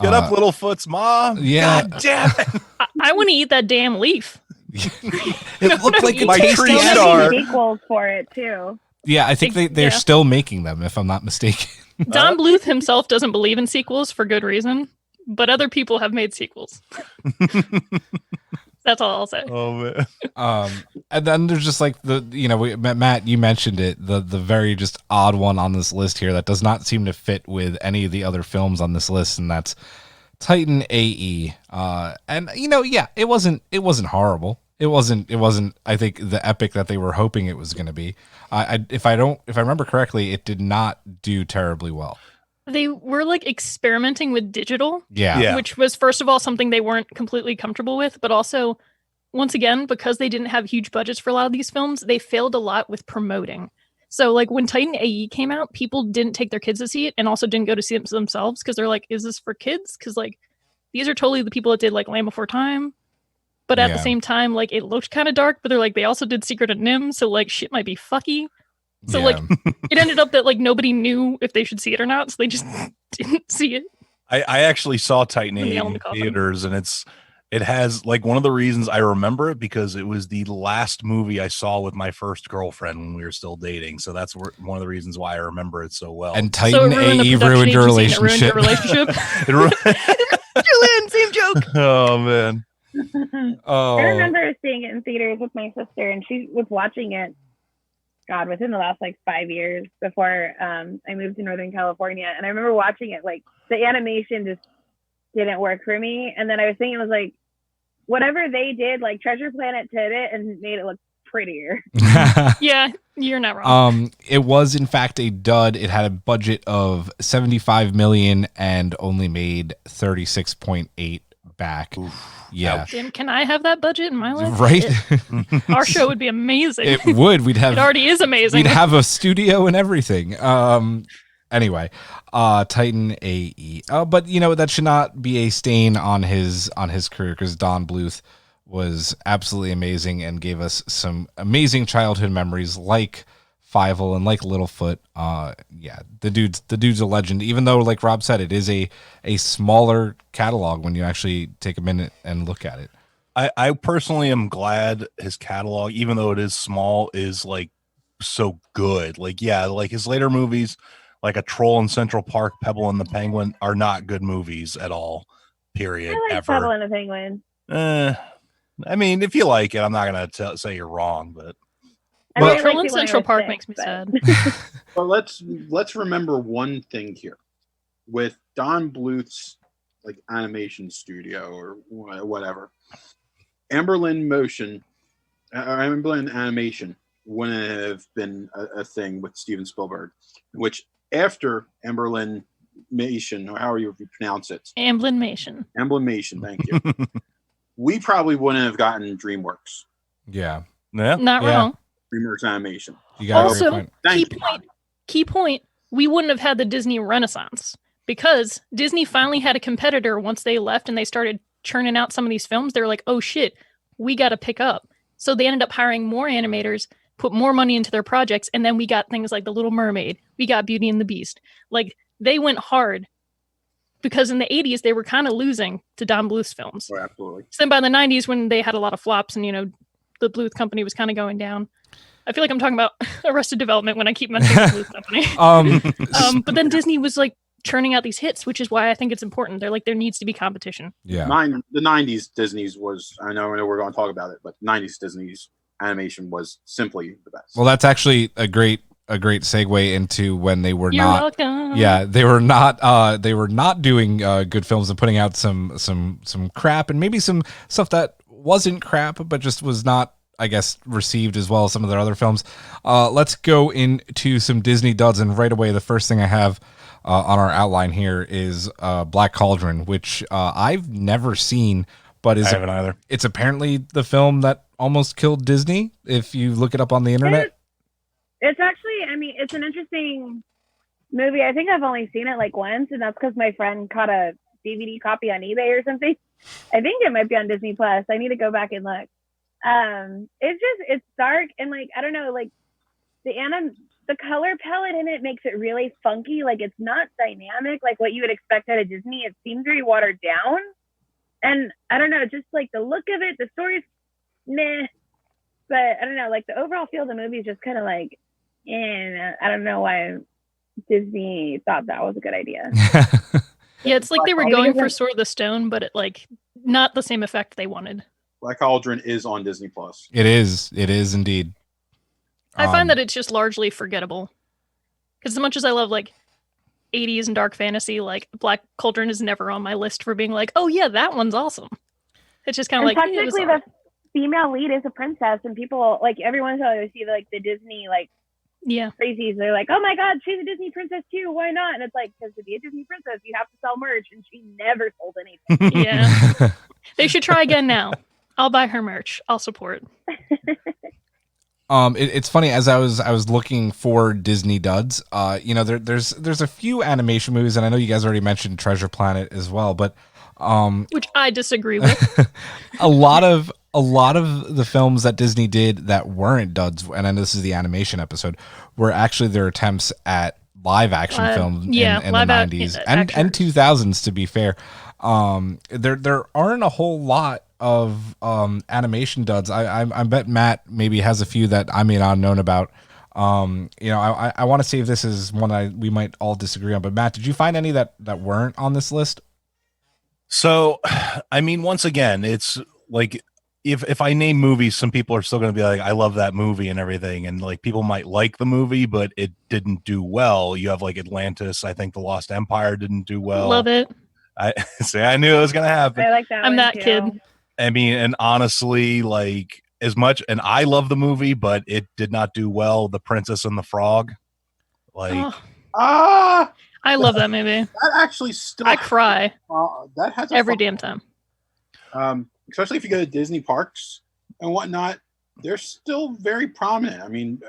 Get up, Littlefoot's mom. Yeah. God damn it. I want to eat that damn leaf. It looked like my tree star. Sequels for it too. Yeah, I think they're still making them, if I'm not mistaken. Don Bluth himself doesn't believe in sequels for good reason, but other people have made sequels. That's all I'll say. Oh man. And then there's just like Matt, you mentioned it, the very just odd one on this list here that does not seem to fit with any of the other films on this list, and that's Titan AE. And it wasn't horrible. It wasn't I think the epic that they were hoping it was going to be. If I remember correctly, it did not do terribly well. They were like experimenting with digital, yeah. which was first of all something they weren't completely comfortable with, but also once again, because they didn't have huge budgets for a lot of these films, they failed a lot with promoting. So like when Titan AE came out, people didn't take their kids to see it and also didn't go to see it themselves because they're like, is this for kids? Because like these are totally the people that did like Land Before Time. But at the same time, like it looked kind of dark, but they're like, they also did Secret of NIMH. So like shit might be fucky. So like it ended up that like nobody knew if they should see it or not. So they just didn't see it. I actually saw Titan AE in theaters, and it has like one of the reasons I remember it because it was the last movie I saw with my first girlfriend when we were still dating. So that's one of the reasons why I remember it so well. And Titan AE ruined your relationship. Julian, same joke. Oh man. I remember seeing it in theaters with my sister, and she was watching it. God, within the last like 5 years before I moved to Northern California, and I remember watching it. Like the animation just didn't work for me, and then I was thinking it was like whatever they did, like Treasure Planet did it and made it look prettier. Yeah, you're not wrong. It was in fact a dud. It had a budget of 75 million and only made 36.8 back. Oof. Yeah. Damn, can I have that budget in my life? Right? Our show would be amazing. It would. We'd have. It already is amazing. We'd have a studio and everything. Anyway, Titan AE. But you know that should not be a stain on his career because Don Bluth was absolutely amazing and gave us some amazing childhood memories like Fievel and like Littlefoot. Yeah, the dude's a legend. Even though, like Rob said, it is a smaller catalog when you actually take a minute and look at it. I personally am glad his catalog, even though it is small, is like so good. Like, yeah, like his later movies, like A Troll in Central Park, Pebble and the Penguin, are not good movies at all. Period. I like ever. Pebble and the Penguin. I mean, if you like it, I'm not gonna say you're wrong, but. Well, Troll in Central Park makes me sad. Well, let's remember one thing here with Don Bluth's like animation studio or whatever. Amberlin Animation wouldn't have been a thing with Steven Spielberg, which after Amberlinmation, or however you pronounce it, Amblinmation, thank you. We probably wouldn't have gotten DreamWorks. Yeah, not wrong. DreamWorks Animation. Also, key point. We wouldn't have had the Disney Renaissance because Disney finally had a competitor once they left and they started churning out some of these films. They were like, oh shit, we got to pick up. So they ended up hiring more animators, put more money into their projects, and then we got things like The Little Mermaid. We got Beauty and the Beast. Like, they went hard because in the 80s, they were kind of losing to Don Bluth's films. Oh, absolutely. So then by the 90s, when they had a lot of flops and, you know, the Bluth company was kind of going down. I feel like I'm talking about Arrested Development when I keep mentioning the Bluth company. But then Disney was like churning out these hits, which is why I think it's important. They're like, there needs to be competition. Yeah. The 90s Disney's was, I know we're going to talk about it, but 90s Disney's animation was simply the best. Well, that's actually a great segue into when they were welcome. Yeah, they were not doing good films and putting out some crap and maybe some stuff that wasn't crap, but just was not, I guess, received as well as some of their other films. Let's go into some Disney duds, and right away, the first thing I have on our outline here is Black Cauldron, which I've never seen, but I haven't either. It's apparently the film that almost killed Disney. If you look it up on the internet, it's actually, I mean, it's an interesting movie. I think I've only seen it like once, and that's because my friend caught a DVD copy on eBay or something. I think it might be on Disney Plus. I need to go back and look. It's dark and like, I don't know, like the color palette in it makes it really funky. Like it's not dynamic like what you would expect out of Disney. It seems very watered down, and I don't know, just like the look of it, the story's meh, but I don't know, like the overall feel of the movie is just kind of like, I don't know why Disney thought that was a good idea. Yeah, it's like they were going for Sword of the Stone, but it like not the same effect they wanted. Black Cauldron is on Disney Plus. It is indeed. I find that it's just largely forgettable. Because as much as I love like 80s and dark fantasy, like Black Cauldron is never on my list for being like, oh yeah, that one's awesome. It's just kind of like, technically the female lead is a princess, and people like every once in a while you see like the Disney like crazies. They're like, oh my god, she's a Disney princess too. Why not? And it's like, because to be a Disney princess, you have to sell merch, and she never sold anything. Yeah, they should try again now. I'll buy her merch. I'll support. It's funny, as I was looking for Disney duds. There's a few animation movies, and I know you guys already mentioned Treasure Planet as well, but which I disagree with. a lot of the films that Disney did that weren't duds, and I know this is the animation episode, were actually their attempts at live action film in the 90s and 2000s, to be fair. There aren't a whole lot of animation duds. I bet Matt maybe has a few that I may not have known about. I want to see if this is one we might all disagree on. But Matt, did you find any that weren't on this list? So, I mean, once again, it's like if I name movies, some people are still going to be like, I love that movie and everything. And like people might like the movie, but it didn't do well. You have like Atlantis. I think The Lost Empire didn't do well. Love it. I knew it was going to happen. I like that. I'm that kid. I mean, and honestly, like as much, and I love the movie, but it did not do well. The Princess and the Frog. Like, I love that movie. That actually still. I cry. That has every damn time. Especially if you go to Disney parks and whatnot, they're still very prominent. I mean,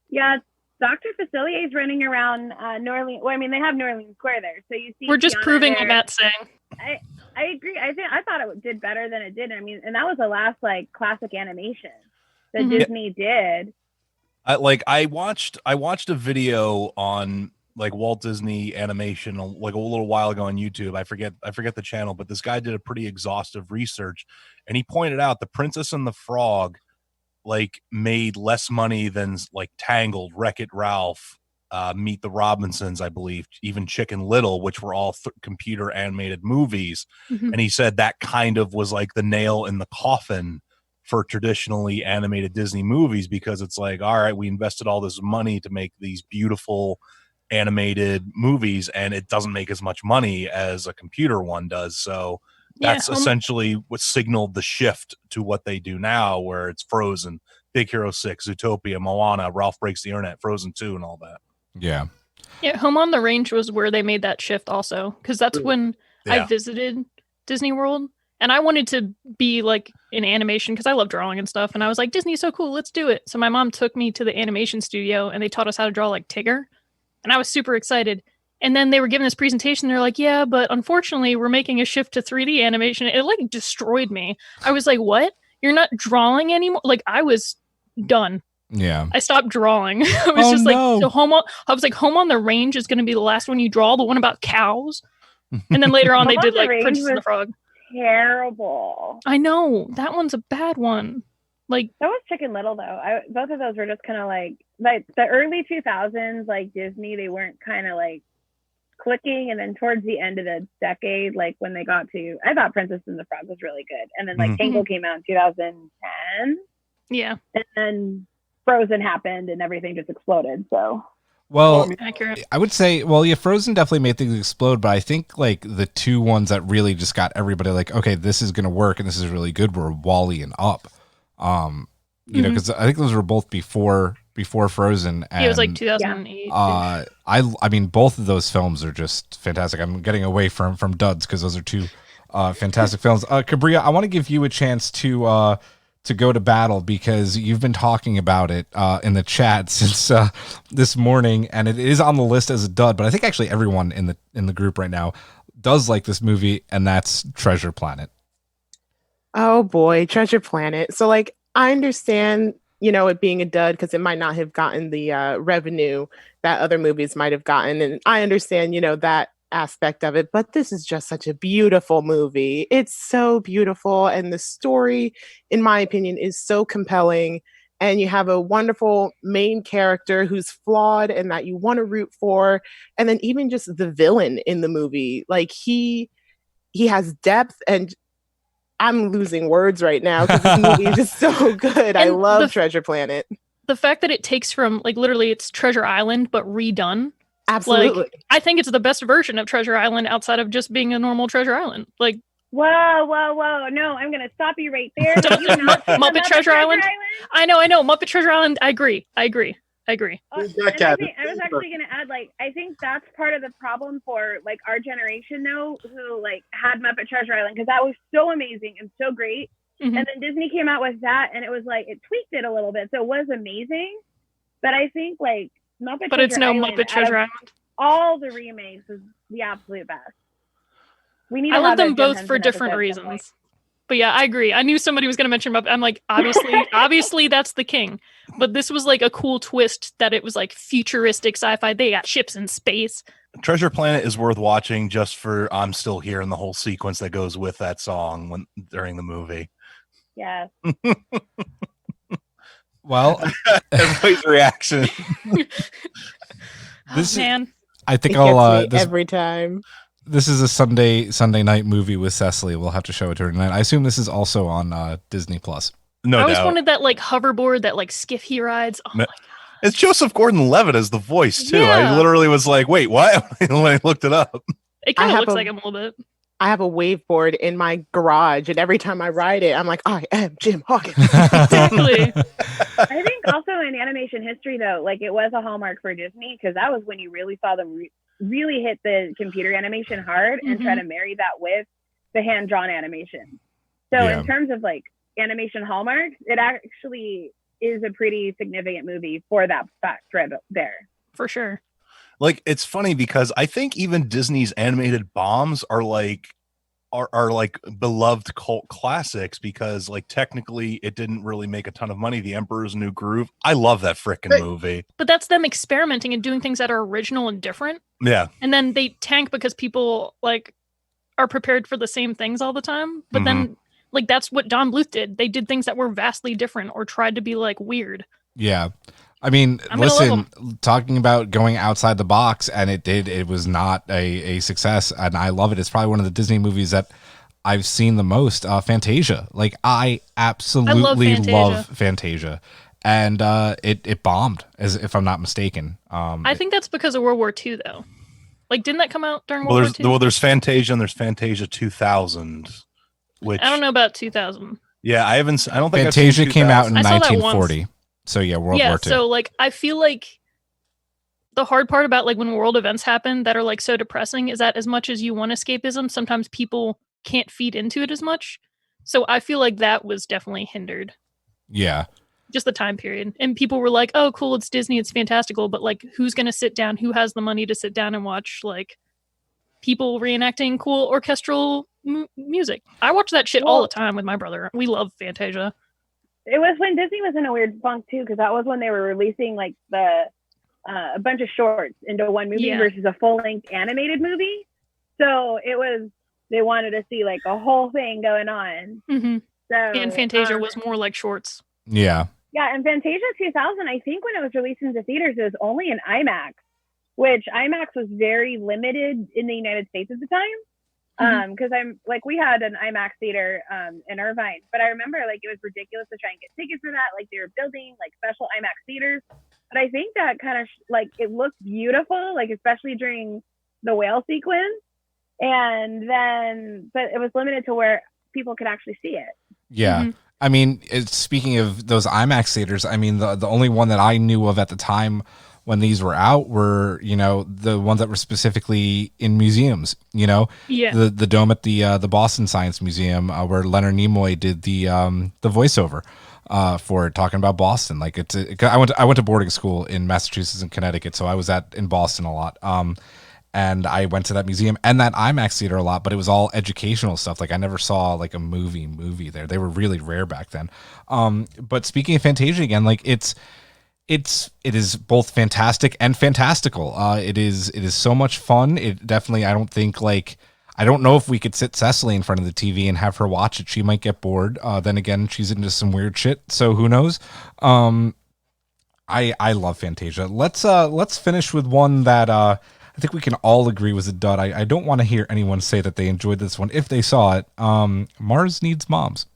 yeah, Dr. Facilier is running around New Orleans. Well, I mean, they have New Orleans Square there, so you see. We're just Tiana proving there. what Matt's saying. I agree. I thought it did better than it did. I mean, and that was the last like classic animation that Disney did. I watched a video on like Walt Disney Animation like a little while ago on YouTube. I forget the channel, but this guy did a pretty exhaustive research, and he pointed out The Princess and the Frog like made less money than like Tangled, Wreck-It Ralph, Meet the Robinsons, I believe, even Chicken Little, which were all computer animated movies. And he said that kind of was like the nail in the coffin for traditionally animated Disney movies, because it's like, all right, we invested all this money to make these beautiful animated movies, and it doesn't make as much money as a computer one does. So that's essentially what signaled the shift to what they do now, where it's Frozen, Big Hero 6, Zootopia, Moana, Ralph Breaks the Internet, Frozen 2, and all that. Yeah. Home on the Range was where they made that shift also, because that's when I visited Disney World, and I wanted to be like in animation because I love drawing and stuff, and I was like, Disney's so cool, let's do it. So my mom took me to the animation studio, and they taught us how to draw like Tigger, and I was super excited. And then they were giving this presentation. They're like, yeah, but unfortunately, we're making a shift to 3D animation. It like destroyed me. I was like, what? You're not drawing anymore? Like, I was done. Yeah. I stopped drawing. I was Home on the Range is going to be the last one you draw, the one about cows. And then later on, they did like Princess and the Frog. Terrible. I know. That one's a bad one. Like, that was Chicken Little though. Both of those were just kind of like the early 2000s, like Disney, they weren't kind of like clicking, and then towards the end of the decade, like when they got to, I thought Princess and the Frog was really good, and then like Tangled came out in 2010. Yeah, and then Frozen happened, and everything just exploded. So, well, accurate. I would say, Frozen definitely made things explode, but I think like the two ones that really just got everybody like, okay, this is gonna work and this is really good, were WALL-E and Up. You know, because I think those were both before Frozen. And, it was like 2008. I mean, both of those films are just fantastic. I'm getting away from duds because those are two fantastic films. Kabria, I want to give you a chance to go to battle, because you've been talking about it in the chat since this morning, and it is on the list as a dud. But I think actually everyone in the group right now does like this movie, and that's Treasure Planet. Oh boy, Treasure Planet. So like, I understand, it being a dud because it might not have gotten the revenue that other movies might have gotten. And I understand, that aspect of it, but this is just such a beautiful movie. It's so beautiful. And the story, in my opinion, is so compelling. And you have a wonderful main character who's flawed and that you want to root for. And then even just the villain in the movie, like he has depth, and I'm losing words right now because this movie is just so good. I love Treasure Planet. The fact that it takes from like literally it's Treasure Island but redone. Absolutely. Like, I think it's the best version of Treasure Island outside of just being a normal Treasure Island. Like, whoa. No, I'm going to stop you right there. Muppet Treasure Island? I know. Muppet Treasure Island. I agree. I was actually going to add, like, I think that's part of the problem for like our generation though, who like had Muppet Treasure Island, because that was so amazing and so great. And then Disney came out with that, and it was like, it tweaked it a little bit. So it was amazing. But I think like Muppet But it's no Muppet Treasure Island. All the remakes is the absolute best. We need. I love them both for different reasons. But yeah, I agree. I knew somebody was going to mention Muppet. I'm like, obviously that's the king. But this was like a cool twist that it was like futuristic sci-fi. They got ships in space. Treasure Planet is worth watching just for I'm Still Here and the whole sequence that goes with that song during the movie. Yeah. Well, everybody's reaction. Man. I think I'll every time. This is a Sunday night movie with Cecily. We'll have to show it to her tonight. I assume this is also on Disney Plus. No doubt. I always wanted that like hoverboard that like skiff he rides. Oh my God. It's Joseph Gordon-Levitt as the voice too. Yeah. I literally was like, "Wait, what?" when I looked it up. It kind of looks like him a little bit. I have a waveboard in my garage, and every time I ride it, I'm like, I am Jim Hawkins. Exactly. I think also in animation history, though, like it was a hallmark for Disney because that was when you really saw them really hit the computer animation hard and try to marry that with the hand-drawn animation. So in terms of like animation hallmarks, it actually is a pretty significant movie for that fact right there. For sure. Like, it's funny because I think even Disney's animated bombs are like beloved cult classics because like technically it didn't really make a ton of money. The Emperor's New Groove. I love that freaking movie. But that's them experimenting and doing things that are original and different. Yeah. And then they tank because people like are prepared for the same things all the time. But then like that's what Don Bluth did. They did things that were vastly different or tried to be like weird. Yeah. I mean, listen, talking about going outside the box, and it was not a success, and I love it. It's probably one of the Disney movies that I've seen the most. Fantasia. Like, I absolutely love Fantasia. And it bombed, as if I'm not mistaken. I think that's because of World War II, though. Like, didn't that come out during World War II? Well, there's Fantasia and there's Fantasia 2000, which I don't know about 2000. Yeah, I don't think Fantasia came out in 1940. So yeah, World War II. So like I feel like the hard part about like when world events happen that are like so depressing is that as much as you want escapism, sometimes people can't feed into it as much. So I feel like that was definitely hindered. Yeah. Just the time period. And people were like, oh, cool, it's Disney, it's fantastical. But like, who's going to sit down? Who has the money to sit down and watch like people reenacting cool orchestral music? I watch that shit all the time with my brother. We love Fantasia. It was when Disney was in a weird funk too, because that was when they were releasing like a bunch of shorts into one movie versus a full-length animated movie. So they wanted to see like a whole thing going on. So and Fantasia was more like shorts. Yeah. Yeah, and Fantasia 2000, I think when it was released into theaters, it was only in IMAX, which IMAX was very limited in the United States at the time. Because I'm like, we had an IMAX theater in Irvine, but I remember like it was ridiculous to try and get tickets for that. Like they were building like special IMAX theaters, but I think that kind of like it looked beautiful, like especially during the whale sequence, and then but it was limited to where people could actually see it. Yeah. I mean, speaking of those IMAX theaters, I mean the only one that I knew of at the time when these were out were, you know, the ones that were specifically in museums, you know, the dome at the Boston Science Museum where Leonard Nimoy did the voiceover for talking about Boston. Like I went to boarding school in Massachusetts and Connecticut, so I was in Boston a lot. And I went to that museum and that IMAX theater a lot, but it was all educational stuff. Like I never saw like a movie there. They were really rare back then. But speaking of Fantasia again, like it is both fantastic and fantastical. It is so much fun. It definitely, I don't know if we could sit Cecily in front of the TV and have her watch it. She might get bored. Then again, she's into some weird shit, so who knows? I love Fantasia. Let's finish with one that I think we can all agree was a dud. I don't want to hear anyone say that they enjoyed this one if they saw it. Mars Needs Moms.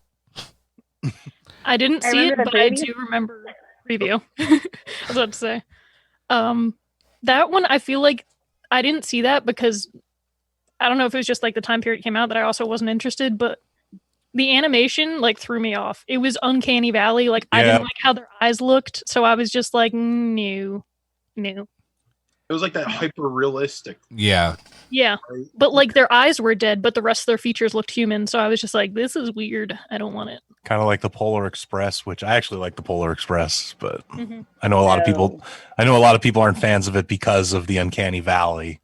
I didn't see it, but I do remember preview. I was about to say that one. I feel like I didn't see that because I don't know if it was just like the time period came out that I also wasn't interested, but the animation like threw me off. It was Uncanny Valley. Like I didn't like how their eyes looked, so I was just like no. It was like that hyper realistic. Yeah. Yeah, Right? but like their eyes were dead, but the rest of their features looked human. So I was just like, this is weird. I don't want it. Kind of like the Polar Express, which I actually like the Polar Express, but Mhm. I know a lot of people. I know a lot of people aren't fans of it because of the Uncanny Valley.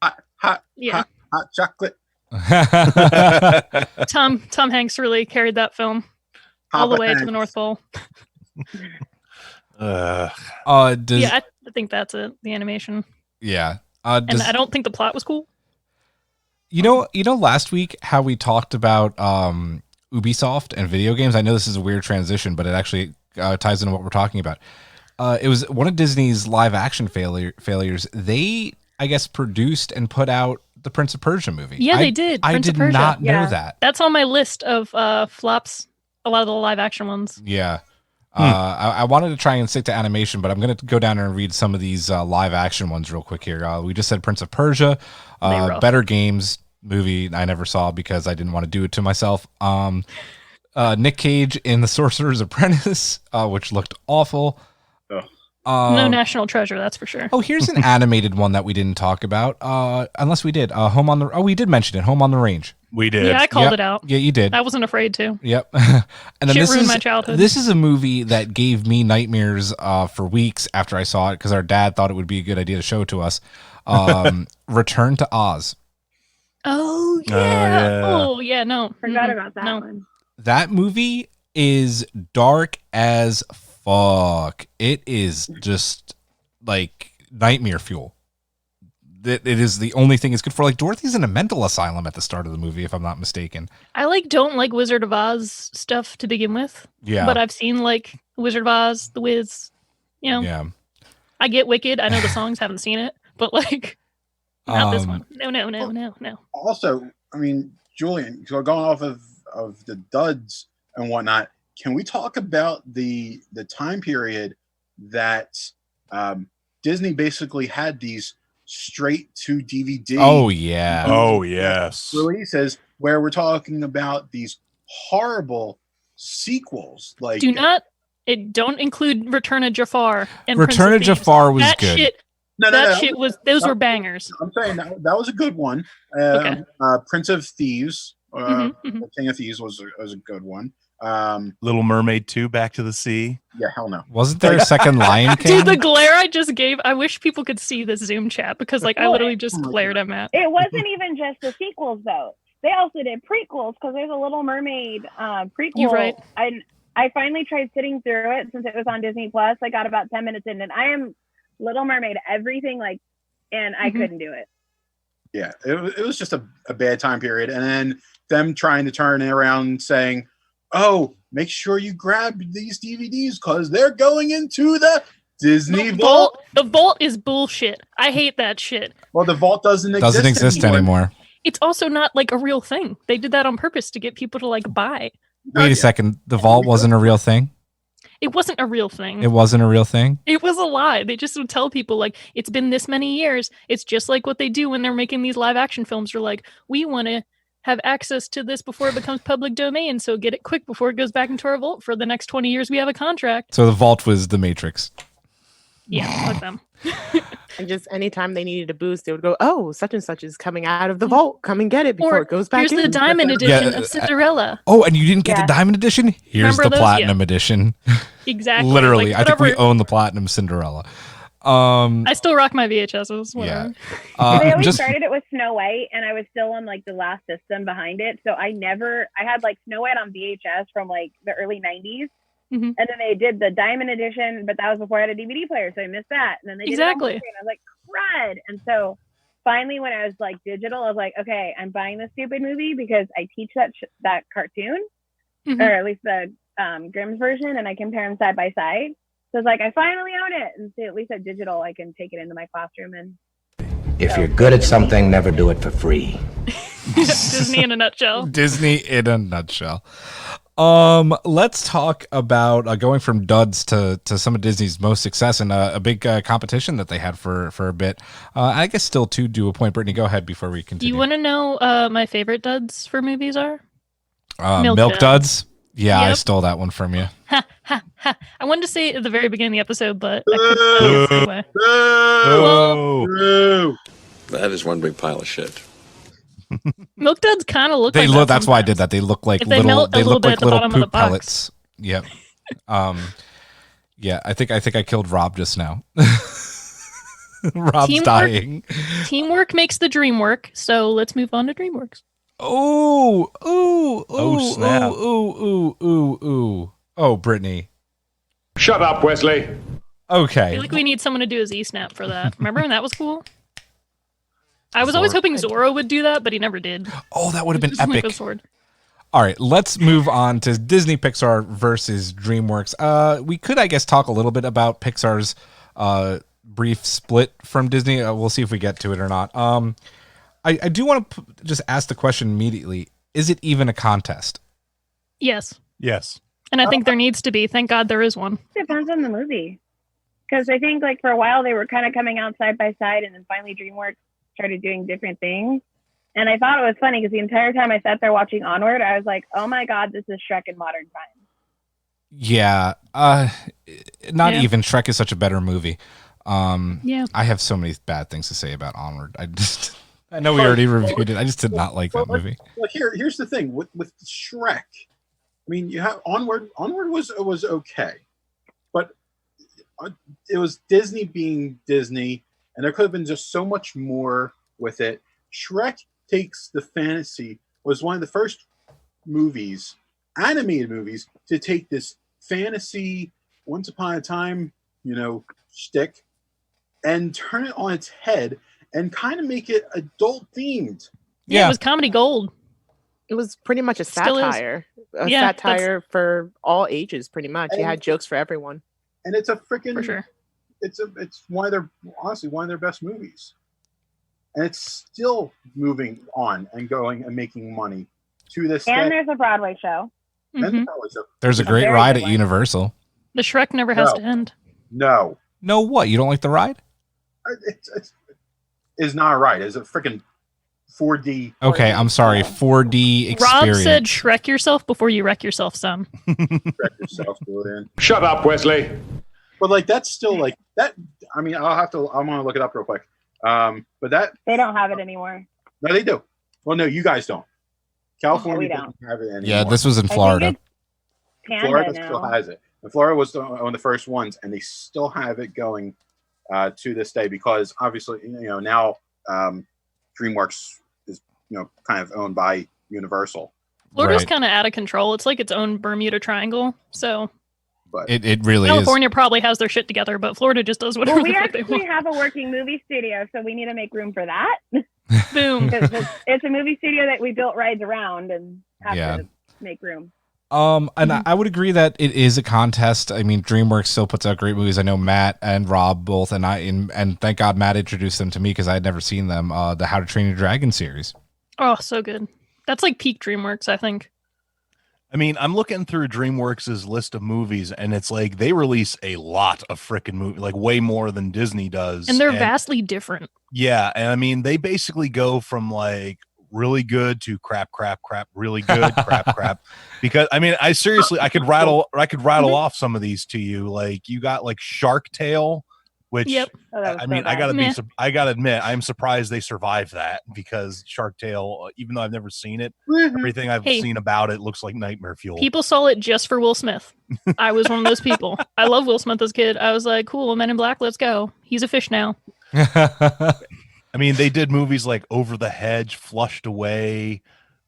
Hot Yeah. chocolate. Tom Hanks really carried that film all the way to the North Pole. Does, Yeah, I think that's it. The animation. Yeah. And I don't think the plot was cool. You know, last week how we talked about Ubisoft and video games. I know this is a weird transition, but it actually ties into what we're talking about. It was one of Disney's live action failures. They, I guess, produced and put out the Prince of Persia movie. Yeah, they did. I did not know that. That's on my list of flops. A lot of the live action ones. Yeah. I wanted to try and stick to animation, but I'm going to go down and read some of these live action ones real quick here. We just said Prince of Persia, Better Games movie I never saw because I didn't want to do it to myself. Nick Cage in The Sorcerer's Apprentice, which looked awful. No National Treasure, that's for sure. Oh, here's an animated one that we didn't talk about, unless we did. We did mention it, Home on the Range. We did. Yeah, I called it out. Yeah, you did. I wasn't afraid to. Yep. And then Shit ruined my childhood. This is a movie that gave me nightmares for weeks after I saw it because our dad thought it would be a good idea to show to us. Return to Oz. Oh yeah. Oh yeah. No, Forgot about that one. That movie is dark as fuck. It is just like nightmare fuel. It is the only thing it's good for. Like Dorothy's in a mental asylum at the start of the movie, if I'm not mistaken. I don't like Wizard of Oz stuff to begin with. Yeah. But I've seen like Wizard of Oz, The Wiz. You know. Yeah. I get Wicked. I know the songs. Haven't seen it, but like, not this one. No. Also, I mean, Julian, so going off of the duds and whatnot, can we talk about the time period that Disney basically had these straight to DVD? Oh yeah. Oh yes. Releases where we're talking about these horrible sequels. Like don't include Return of Jafar and Return of Jafar was that good. Shit, shit was were bangers. I'm saying that was a good one. Okay. Prince of Thieves, King of Thieves was a good one. Little Mermaid 2, Back to the Sea. Yeah, hell no. Wasn't there a second Lion King? Dude, the glare I just gave, I wish people could see the Zoom chat because I literally just glared at Matt. It wasn't even just the sequels though. They also did prequels because there's a Little Mermaid prequel. You're right. I finally tried sitting through it since it was on Disney Plus. I got about 10 minutes in and I am Little Mermaid everything and I couldn't do it. Yeah, it was just a bad time period. And then them trying to turn it around saying, oh, make sure you grab these DVDs because they're going into the Disney Vault. The Vault is bullshit. I hate that shit. Well, the Vault doesn't exist anymore. It's also not a real thing. They did that on purpose to get people to buy. Wait a second. The Vault wasn't a real thing? It wasn't a real thing. It wasn't a real thing? It was a lie. They just would tell people it's been this many years. It's just like what they do when they're making these live action films. They're like, we want to have access to this before it becomes public domain. So get it quick before it goes back into our vault for the next 20 years. We have a contract. So the Vault was the Matrix. Yeah, fuck them. And just anytime they needed a boost, they would go, oh, such and such is coming out of the vault. Come and get it before it goes back here's in. the diamond edition of Cinderella. Oh, and you didn't get the diamond edition? Here's Remember the those? platinum edition. Exactly. Literally. I think we own the platinum Cinderella. I still rock my VHSs. Whatever. Yeah. They always started it with Snow White, and I was still on the last system behind it. So I had Snow White on VHS from the early 90s. Mm-hmm. And then they did the Diamond Edition, but that was before I had a DVD player, so I missed that. And then they did it on screen. I was like, crud. And so finally, when I was digital, I was like, okay, I'm buying this stupid movie because I teach that cartoon, or at least the Grimm's version, and I compare them side by side. So it's I finally own it, and so at least at digital, I can take it into my classroom. And if you're good at something, never do it for free. Disney in a nutshell. Disney in a nutshell. Let's talk about going from duds to some of Disney's most success and a big competition that they had for a bit. I guess still to a point. Brittany, go ahead before we continue. Do you want to know my favorite duds for movies are? Milk duds. Yeah, yep. I stole that one from you. Ha, ha, ha. I wanted to say it at the very beginning of the episode, but I couldn't. That is one big pile of shit. Milk duds kind of look. They like look. that That's why I sometimes. did that. They look like If they little. melt a They little look bit like at the little bottom of the poop box. pellets. Yep. Yeah. I think I killed Rob just now. Rob's dying. Teamwork makes the dream work. So let's move on to Dreamworks. Oh, snap. Ooh. Oh, Brittany. Shut up, Wesley. I Okay. feel like we need someone to do a Z-snap for that. Remember when that was cool? I was always hoping Zorro would do that, but he never did. Oh, that would have been Just like epic. a sword. All right, let's move on to Disney Pixar versus DreamWorks. We could, I guess, talk a little bit about Pixar's brief split from Disney. We'll see if we get to it or not. I do want to just ask the question immediately. Is it even a contest? Yes. Yes. And I think there needs to be. Thank God there is one. Depends on the movie. Because I think like for a while they were kind of coming out side by side, and then finally DreamWorks started doing different things. And I thought it was funny because the entire time I sat there watching Onward, I was like, oh my God, this is Shrek in modern times. Yeah. Not even. Shrek is such a better movie. Yeah. I have so many bad things to say about Onward. I know we already reviewed it. I just did not like that movie. Well, here's the thing with Shrek. I mean, you have Onward. Onward was okay, but it was Disney being Disney, and there could have been just so much more with it. Shrek takes the fantasy, was one of the first movies, animated movies, to take this fantasy, once upon a time, shtick, and turn it on its head and kind of make it adult themed. Yeah, it was comedy gold. It was pretty much a Still is. satire. A satire for all ages, pretty much. You had jokes for everyone. And it's a freaking for sure. It's one of their best movies. And it's still moving on and going and making money to this day. And there's a Broadway show. Mhm. There's a great very ride good at one. Universal. The Shrek never has to end. No. No, what? You don't like the ride? It's not right. It's a freaking 4D. Okay, I'm sorry. 4D experience. Rob said Shrek yourself before you wreck yourself, son. Wreck yourself, Julian. Shut up, Wesley. But like that's still like that. I mean, I'm gonna look it up real quick. But that They don't have it anymore. no, they do. Well, no, you guys don't. California we doesn't have it anymore. Yeah, this was in I think Florida. it's Panda Florida now. still has it. And Florida was one of the first ones, and they still have it going to this day because obviously, now DreamWorks is kind of owned by Universal. Florida's Right. kind of out of control. It's like its own Bermuda Triangle. So But It really is. California probably has their shit together, but Florida just does whatever Well, we the fuck they actually want. have a working movie studio, so we need to make room for that. Boom. 'Cause it's a movie studio that we built rides around and have Yeah. to make room. And Mm-hmm. I would agree that it is a contest. I mean, DreamWorks still puts out great movies. I know Matt and Rob both, and and thank God Matt introduced them to me because I had never seen them. The How to Train Your Dragon series. Oh, so good. That's like peak DreamWorks, I think. I mean, I'm looking through DreamWorks' list of movies, and it's like they release a lot of freaking movies, like way more than Disney does. And they're vastly different. Yeah, and I mean, they basically go from like really good to crap, really good, crap. Because I mean, I could rattle off some of these to you. Like you got like Shark Tale, which Yep. Oh, that was I so mean, I bad. gotta admit, I'm surprised they survived that because Shark Tale, even though I've never seen it, everything I've Hey. seen about it looks like nightmare fuel. People saw it just for Will Smith. I was one of those people. I love Will Smith as a kid. I was like, cool, Men in Black, let's go. He's a fish now. I mean, they did movies like Over the Hedge, Flushed Away.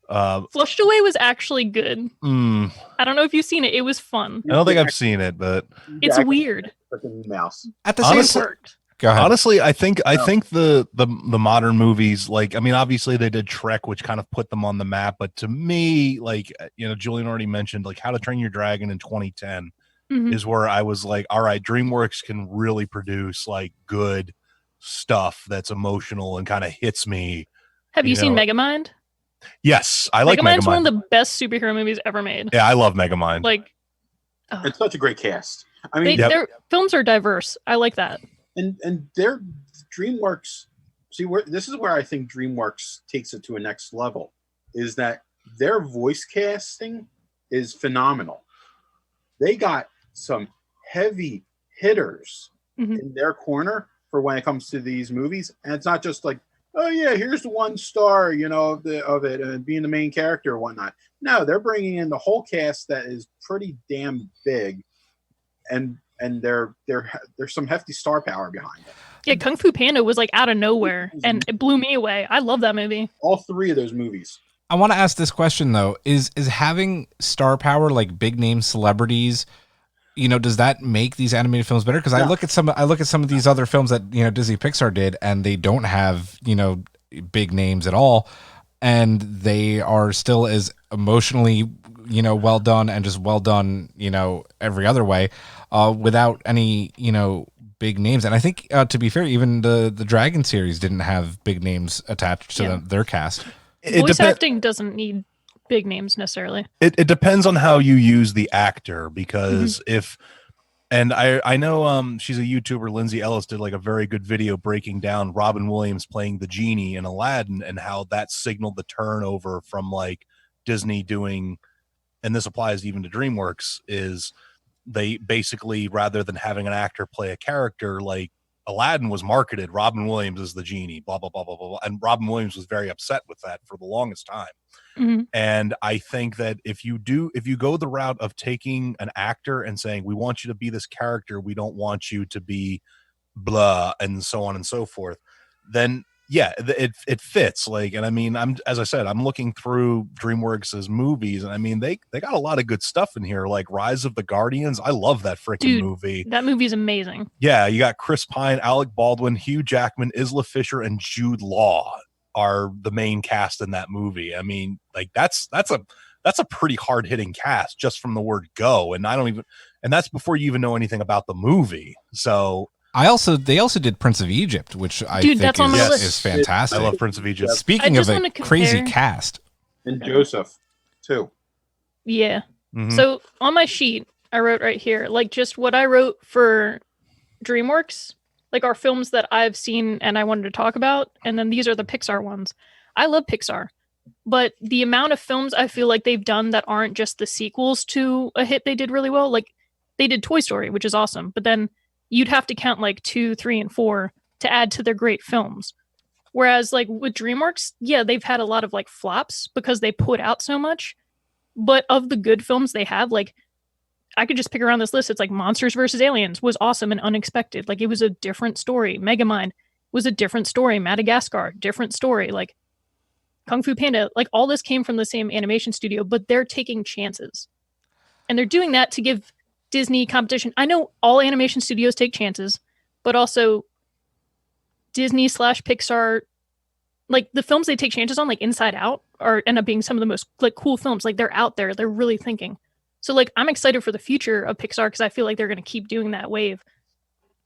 Flushed Away was actually good. I I don't know if you've seen it. It was fun. don't think I've seen it, but It's weird. Freaking mouse. At the Honestly- same It time, worked. go ahead. honestly, I think the modern movies, like, I mean, obviously they did Trek, which kind of put them on the map, but to me, like, Julian already mentioned, like How to Train Your Dragon in 2010 Mhm. is where I was like, all right, DreamWorks can really produce like good stuff that's emotional and kind of hits me. Have you seen know. Megamind? Yes, I like Megamind's one Megamind. of the best superhero movies ever made. Yeah, I love Megamind. Like, It's such a great cast. I mean, their films are diverse. I like that. and their DreamWorks. See, this is where I think DreamWorks takes it to a next level. Is that their voice casting is phenomenal. They got some heavy hitters Mhm. in their corner for when it comes to these movies, and it's not just like oh yeah, here's the one star, of it and being the main character or whatnot. No, they're bringing in the whole cast that is pretty damn big, and there's some hefty star power behind it. Yeah, Kung Fu Panda was like out of nowhere, and it blew me away. I love that movie. All three of those movies. I want to ask this question though: is having star power, like big name celebrities, does that make these animated films better? Because I look at some of these other films that Disney Pixar did, and they don't have big names at all, and they are still as emotionally well done and just well done every other way, without any big names. And I think to be fair, even the Dragon series didn't have big names attached to their cast. Voice acting doesn't need big names necessarily. It depends on how you use the actor, because and I know she's a YouTuber, Lindsay Ellis, did like a very good video breaking down Robin Williams playing the genie in Aladdin and how that signaled the turnover from like Disney doing, and this applies even to DreamWorks, is they basically, rather than having an actor play a character, like Aladdin was marketed, Robin Williams is the genie, blah, blah, blah, blah, blah. And Robin Williams was very upset with that for the longest time. And I think that if you go the route of taking an actor and saying, we want you to be this character, we don't want you to be blah, and so on and so forth, then yeah, it fits. Like, and I mean, as I said, I'm looking through DreamWorks' movies, and I mean, they got a lot of good stuff in here, like Rise of the Guardians. I love that freaking movie. That movie's amazing. Yeah, you got Chris Pine, Alec Baldwin, Hugh Jackman, Isla Fisher, and Jude Law are the main cast in that movie. I mean, like that's a pretty hard hitting cast just from the word go, and that's before you even know anything about the movie. So. They also did Prince of Egypt, which I think is fantastic. I love Prince of Egypt. Speaking of a crazy cast. And Joseph, too. Yeah. So on my sheet, I wrote right here, like just what I wrote for DreamWorks, like our films that I've seen and I wanted to talk about. And then these are the Pixar ones. I love Pixar, but the amount of films I feel like they've done that aren't just the sequels to a hit they did really well. Like they did Toy Story, which is awesome. But then you'd have to count like 2, 3, and 4 to add to their great films. Whereas like with DreamWorks, yeah, they've had a lot of like flops because they put out so much. But of the good films they have, like I could just pick around this list. It's like Monsters vs. Aliens was awesome and unexpected. Like it was a different story. Megamind was a different story. Madagascar, different story. Like Kung Fu Panda, like all this came from the same animation studio, but they're taking chances. And they're doing that to give Disney competition. I know all animation studios take chances, but also Disney / Pixar, like the films they take chances on, like Inside Out, end up being some of the most like cool films. Like they're out there, they're really thinking. So like I'm excited for the future of Pixar because I feel like they're going to keep doing that wave.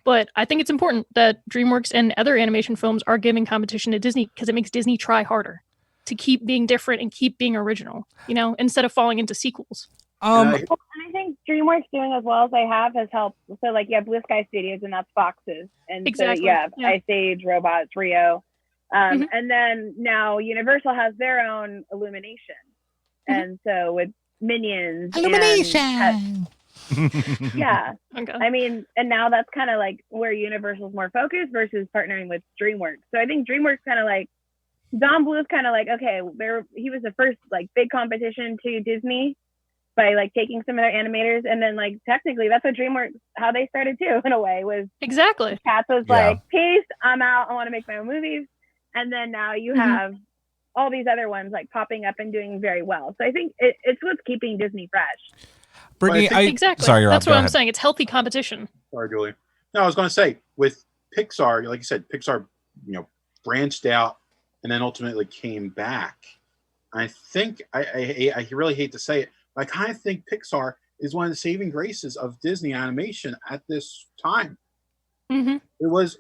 But I think it's important that DreamWorks and other animation films are giving competition to Disney because it makes Disney try harder to keep being different and keep being original, instead of falling into sequels. And I think DreamWorks doing as well as they have has helped. So like you have Blue Sky Studios and that's Fox's. And exactly. So you have Ice Age, Robots, Rio. And then now Universal has their own Illumination. And so with Minions. Illumination. Yeah. Okay. I mean, and now that's kind of like where Universal's more focused versus partnering with DreamWorks. So I think DreamWorks kind of like, Don Bluth kind of like, okay, he was the first like big competition to Disney by like taking some of their animators, and then like technically that's what DreamWorks, how they started too, in a way, was exactly. Cats was like, peace, I'm out, I want to make my own movies. And then now you have all these other ones like popping up and doing very well. So I think it's what's keeping Disney fresh. Brittany, exactly. Sorry, that's what I'm saying. It's healthy competition. Sorry, Julian. No, I was going to say with Pixar, like you said, Pixar, branched out and then ultimately came back. I think I really hate to say it, but I kind of think Pixar is one of the saving graces of Disney animation at this time. It was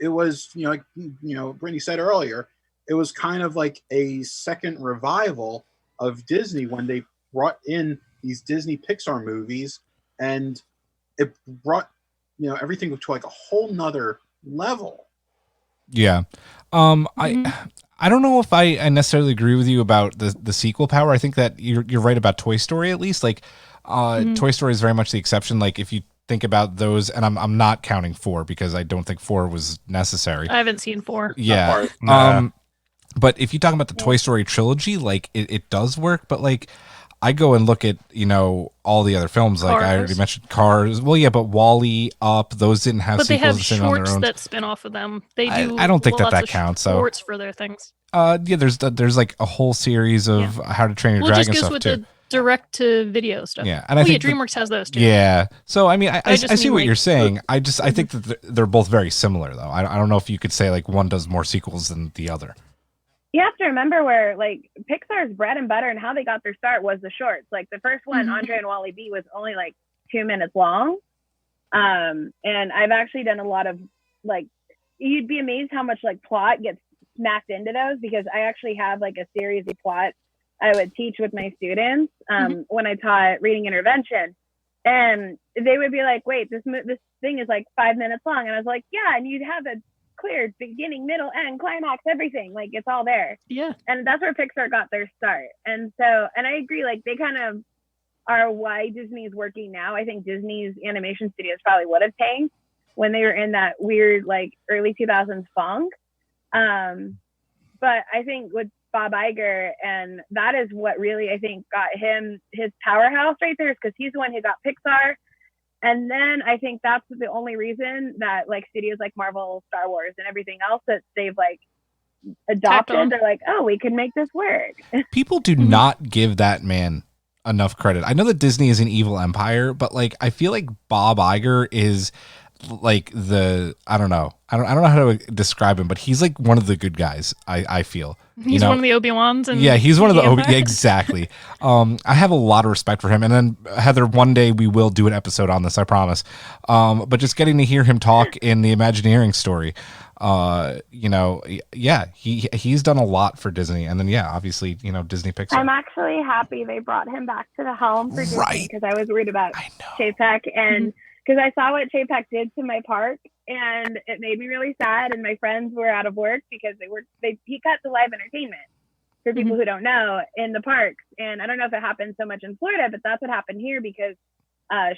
like Brittany said earlier, it was kind of like a second revival of Disney when they brought in these Disney Pixar movies, and it brought everything to like a whole nother level. Yeah. I don't know if I necessarily agree with you about the sequel power. I think that you're right about Toy Story, at least. Like Toy Story is very much the exception. Like if you think about those, and I'm not counting 4 because I don't think 4 was necessary. I haven't seen 4. Yeah. But if you talk about the Toy Story trilogy, like it does work, but like I go and look at, all the other films. Like I already mentioned Cars. Well, yeah, but Wall-E, Up, those didn't have but they have sequels on their shorts own. that spin off of them. They do. I don't think lots that of counts. Shorts for their things. Yeah, there's like a whole series of How to Train Your Dragon just stuff with too. The direct to video stuff. Yeah, and I think DreamWorks has those too. Yeah, so I mean, I see what like, you're saying. I think that they're both very similar, though. I don't know if you could say like one does more sequels than the other. You have to remember where like Pixar's bread and butter and how they got their start was the shorts. Like the first one, Andre and Wally B, was only like 2 minutes long. And I've actually done a lot of like, you'd be amazed how much like plot gets smacked into those, because I actually have like a series of plot I would teach with my students when I taught reading intervention, and they would be like, wait, this thing is like 5 minutes long. And I was like, yeah, and you'd have a clear beginning, middle, end, climax, everything. Like it's all there. Yeah. And that's where Pixar got their start. And so, and I agree, like they kind of are why Disney's working now. I think Disney's animation studios probably would have tanked when they were in that weird, like early 2000s funk. But I think with Bob Iger, and that is what really, I think, got him his powerhouse right there, is because he's the one who got Pixar. And then I think that's the only reason that like studios like Marvel, Star Wars, and everything else that they've like adopted, they're like, oh, we can make this work. People do not give that man enough credit. I know that Disney is an evil empire, but like I feel like Bob Iger is like I don't know how to describe him, but he's like one of the good guys. I feel he's one of the Obi-Wans, and he's one of the exactly. I have a lot of respect for him, and then Heather, one day we will do an episode on this, I promise. But just getting to hear him talk in the Imagineering story, he's done a lot for Disney, and then obviously Disney Pixar. I'm actually happy they brought him back to the helm for Disney, because I was worried about Chapek, and because I saw what Chapek did to my park, and it made me really sad. And my friends were out of work because he cut the live entertainment, for people who don't know, in the parks. And I don't know if it happens so much in Florida, but that's what happened here, because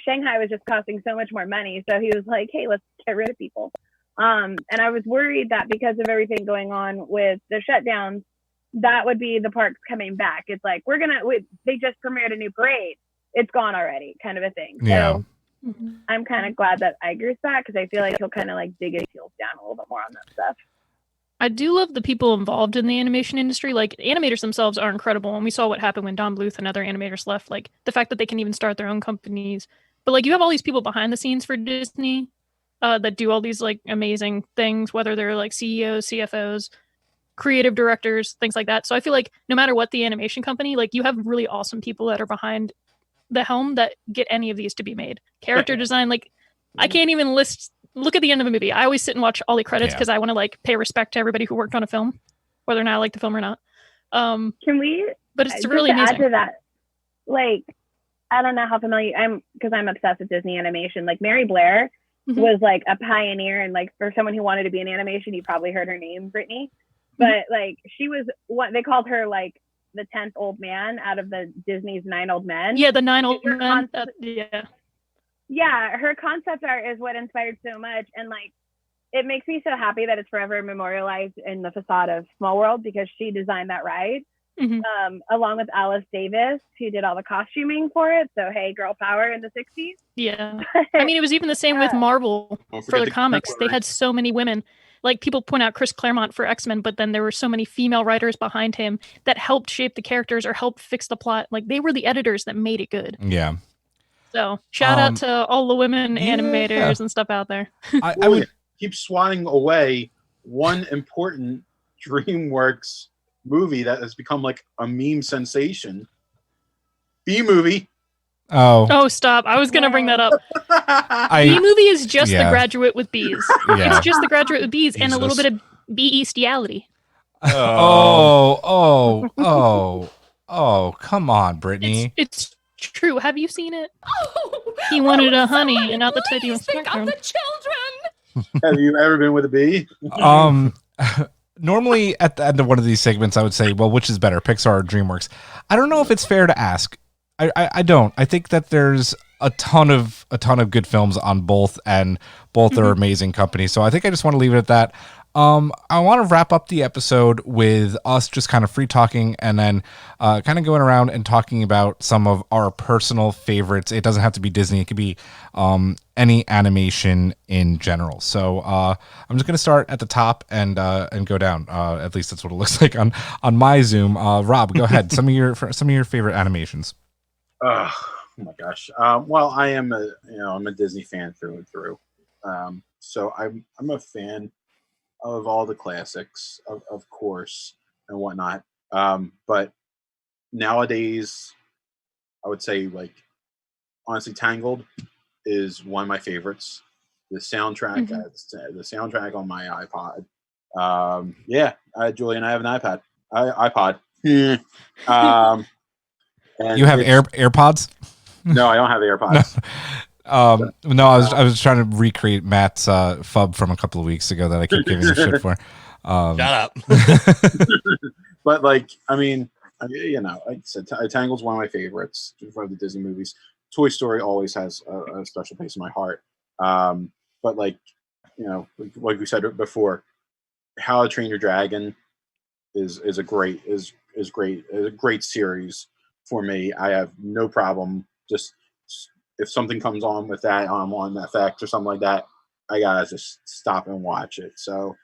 Shanghai was just costing so much more money. So he was like, hey, let's get rid of people. And I was worried that because of everything going on with the shutdowns, that would be the parks coming back. It's like, they just premiered a new parade. It's gone already, kind of a thing. So I'm kind of glad that Iger's back, because I feel like he'll kind of like dig his heels down a little bit more on that stuff. I do love the people involved in the animation industry. Like, animators themselves are incredible, and we saw what happened when Don Bluth and other animators left. Like, the fact that they can even start their own companies. But like, you have all these people behind the scenes for Disney that do all these like amazing things, whether they're like CEOs, CFOs, creative directors, things like that. So I feel like no matter what the animation company, like you have really awesome people that are behind the helm that get any of these to be made. Character design, like I can't even look at the end of a movie. I always sit and watch all the credits because I want to like pay respect to everybody who worked on a film, whether or not I like the film or not. Can we? But it's really amazing. Add to that, like, I don't know how familiar because I'm obsessed with Disney animation. Like Mary Blair was like a pioneer, and like for someone who wanted to be in animation, you probably heard her name, Brittany. But like she was what they called her, like the 10th old man out of the Disney's 9 old men. Yeah, the 9 old men. Yeah, her concept art is what inspired so much, and like it makes me so happy that it's forever memorialized in the facade of Small World, because she designed that ride along with Alice Davis, who did all the costuming for it. So hey, girl power in the 60s. Yeah, I mean it was even the same with Marvel for the comics. They had so many women. Like people point out Chris Claremont for X-Men, but then there were so many female writers behind him that helped shape the characters or helped fix the plot. Like they were the editors that made it good. Yeah. So shout out to all the women animators and stuff out there. I would keep swatting away one important DreamWorks movie that has become like a meme sensation. B-movie. Oh, stop. I was going to bring that up. B-movie is just The Graduate with bees. It's just The Graduate with bees and a little bit of bestiality. Oh, come on, Brittany. It's true. Have you seen it? He wanted a honey and not the titty of the children. Have you ever been with a bee? Normally at the end of one of these segments, I would say, well, which is better, Pixar or DreamWorks? I don't know if it's fair to ask. I don't. I think that there's a ton of good films on both, and both are amazing companies. So I think I just want to leave it at that. I want to wrap up the episode with us just kind of free talking and then kind of going around and talking about some of our personal favorites. It doesn't have to be Disney. It could be any animation in general. So I'm just going to start at the top and go down. At least that's what it looks like on my Zoom. Rob, go ahead. Some of your favorite animations. Oh my gosh. Well, I'm a Disney fan through and through. So I'm a fan of all the classics, of course, and whatnot. But nowadays, I would say, like, honestly, Tangled is one of my favorites. The soundtrack, the soundtrack on my iPod. Julian, I have an iPod. And you have AirPods? No, I don't have AirPods. No, I was trying to recreate Matt's FUB from a couple of weeks ago that I keep giving him shit for. Shut up. But like, I mean, like I said, Tangled's one of my favorites for the Disney movies. Toy Story always has a special place in my heart. But like, like we said before, How to Train Your Dragon is a great series for me. I have no problem just. If something comes on with that on FX or something like that, I gotta just stop and watch it. So,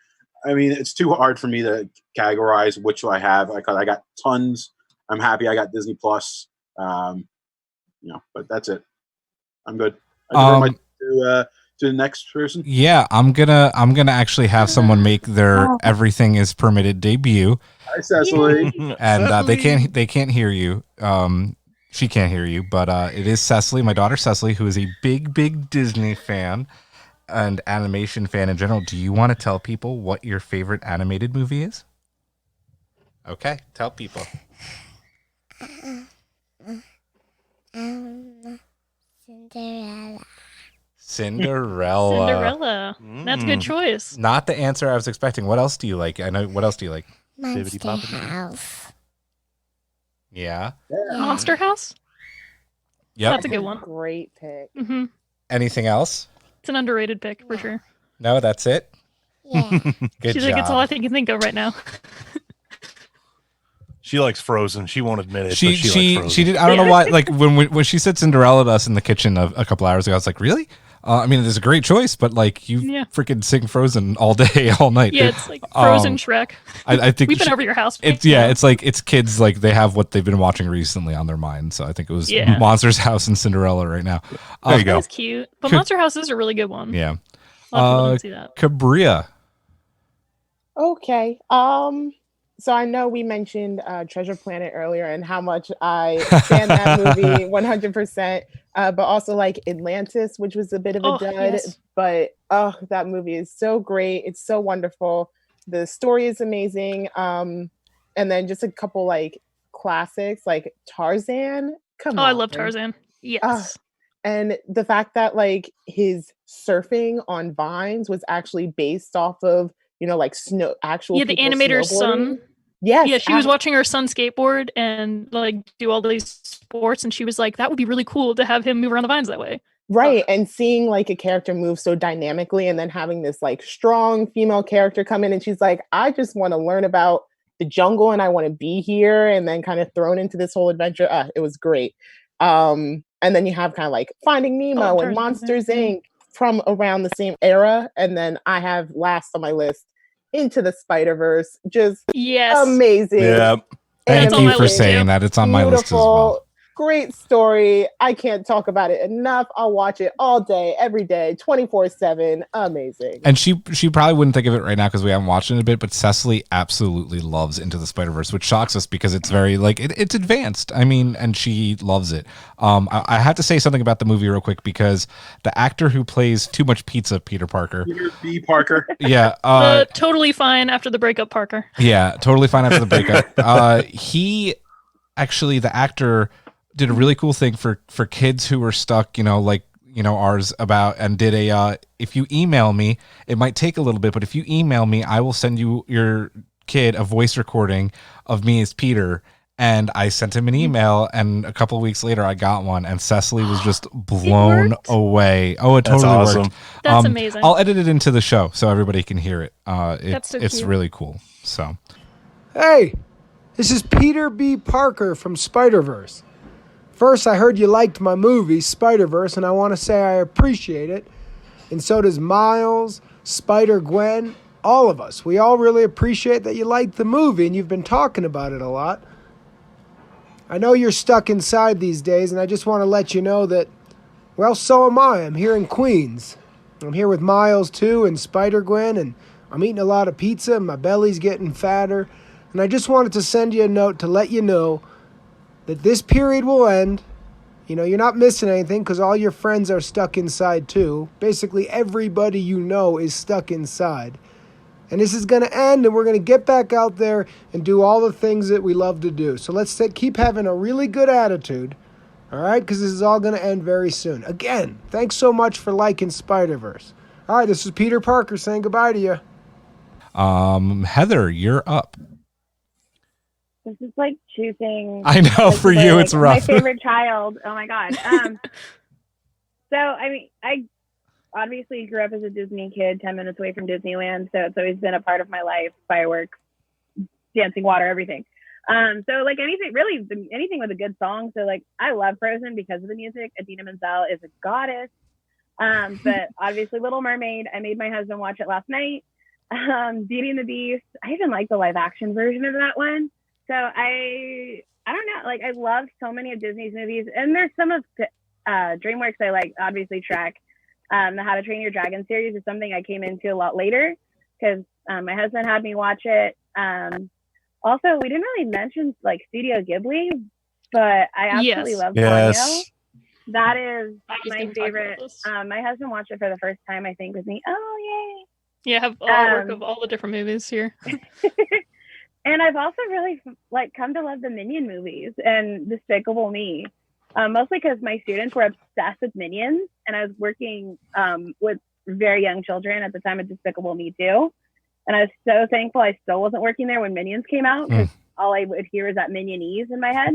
I mean, it's too hard for me to categorize which I have. I got tons. I'm happy I got Disney Plus. But that's it. I'm good. To the next person. Yeah, I'm gonna actually have someone make their Everything is Permitted debut. Hi, Cecily. And they can't hear you. She can't hear you, but it is Cecily, my daughter Cecily, who is a big Disney fan and animation fan in general. Do you want to tell people what your favorite animated movie is? Okay, tell people. Cinderella. That's a good choice. Not the answer I was expecting. What else do you like? I know. What else do you like? Monster House. Yeah. Monster House? Yep. That's a good one. Great pick. Mm-hmm. Anything else? It's an underrated pick for sure. No, that's it? Yeah. Good She's job. like, it's all I can think of right now. She likes Frozen. She won't admit it. She likes Frozen. she did. I don't know why. Like when she said Cinderella to us in the kitchen a couple hours ago, I was like, really? I mean, it's a great choice, but like you freaking sing Frozen all day, all night. Yeah, it's like Frozen, Shrek. I think we've been over your house. It's like it's kids, like they have what they've been watching recently on their mind. So I think it was Monsters House and Cinderella right now. There you go. That's cute. But Monster House is a really good one. Yeah. See that. Kabria. Okay. So I know we mentioned Treasure Planet earlier and how much I stand that movie 100%. But also like Atlantis, which was a bit of a dud. Yes. But that movie is so great. It's so wonderful. The story is amazing. And then just a couple like classics like Tarzan. Come on. I love Tarzan. Yes. And the fact that like his surfing on vines was actually based off of, like the animator's son. Yes. Yeah, she was watching her son skateboard and like do all these sports, and she was like, that would be really cool to have him move around the vines that way. Right. And seeing like a character move so dynamically and then having this like strong female character come in and she's like, I just want to learn about the jungle and I want to be here, and then kind of thrown into this whole adventure. It was great. And then you have kind of like Finding Nemo and Monsters Inc. from around the same era. And then I have last on my list, Into the Spider-Verse, just amazing. Yeah. Thank you for saying that. It's on my list as well. Great story. I can't talk about it enough. I'll watch it all day, every day, 24/7. Amazing. And she probably wouldn't think of it right now because we haven't watched it in a bit, but Cecily absolutely loves Into the Spider-Verse, which shocks us because it's very like it's advanced. I mean, and she loves it. I have to say something about the movie real quick because the actor who plays Too Much Pizza, Peter Parker. Peter B. Parker. Yeah. Totally fine after the breakup, Parker. Yeah, totally fine after the breakup. He actually, the actor, did a really cool thing for kids who were stuck, ours about, and did if you email me, it might take a little bit, but if you email me, I will send you your kid a voice recording of me as Peter, And I sent him an email, and a couple of weeks later, I got one, and Cecily was just blown away. Oh, it totally worked. That's amazing. I'll edit it into the show so everybody can hear it. It's cute. really cool. So, hey, this is Peter B. Parker from Spider-Verse. First, I heard you liked my movie, Spider-Verse, and I want to say I appreciate it. And so does Miles, Spider-Gwen, all of us. We all really appreciate that you liked the movie, and you've been talking about it a lot. I know you're stuck inside these days, and I just want to let you know that, well, so am I. I'm here in Queens. I'm here with Miles, too, and Spider-Gwen, and I'm eating a lot of pizza, and my belly's getting fatter. And I just wanted to send you a note to let you know that this period will end. You know, you're not missing anything because all your friends are stuck inside, too. Basically, everybody you know is stuck inside. And this is going to end, and we're going to get back out there and do all the things that we love to do. So let's keep having a really good attitude, all right? Because this is all going to end very soon. Again, thanks so much for liking Spider-Verse. All right, this is Peter Parker saying goodbye to you. Heather, you're up. This is like choosing. I know, for you, it's rough. My favorite child. Oh my God. So, I mean, I obviously grew up as a Disney kid, 10 minutes away from Disneyland. So it's always been a part of my life. Fireworks, dancing water, everything. So like anything with a good song. So like, I love Frozen because of the music. Idina Menzel is a goddess. But obviously Little Mermaid, I made my husband watch it last night. Beauty and the Beast. I even like the live action version of that one. So I don't know. Like, I love so many of Disney's movies, and there's some of DreamWorks I like. Obviously, Shrek. The How to Train Your Dragon series is something I came into a lot later because my husband had me watch it. Also, we didn't really mention like Studio Ghibli, but I absolutely love Ponyo. That is my favorite. My husband watched it for the first time, I think, with me. Oh, yay! Yeah, I have artwork of all the different movies here. And I've also really like come to love the Minion movies and Despicable Me. Mostly because my students were obsessed with Minions, and I was working with very young children at the time of Despicable Me too. And I was so thankful I still wasn't working there when Minions came out, because all I would hear is that Minionese in my head.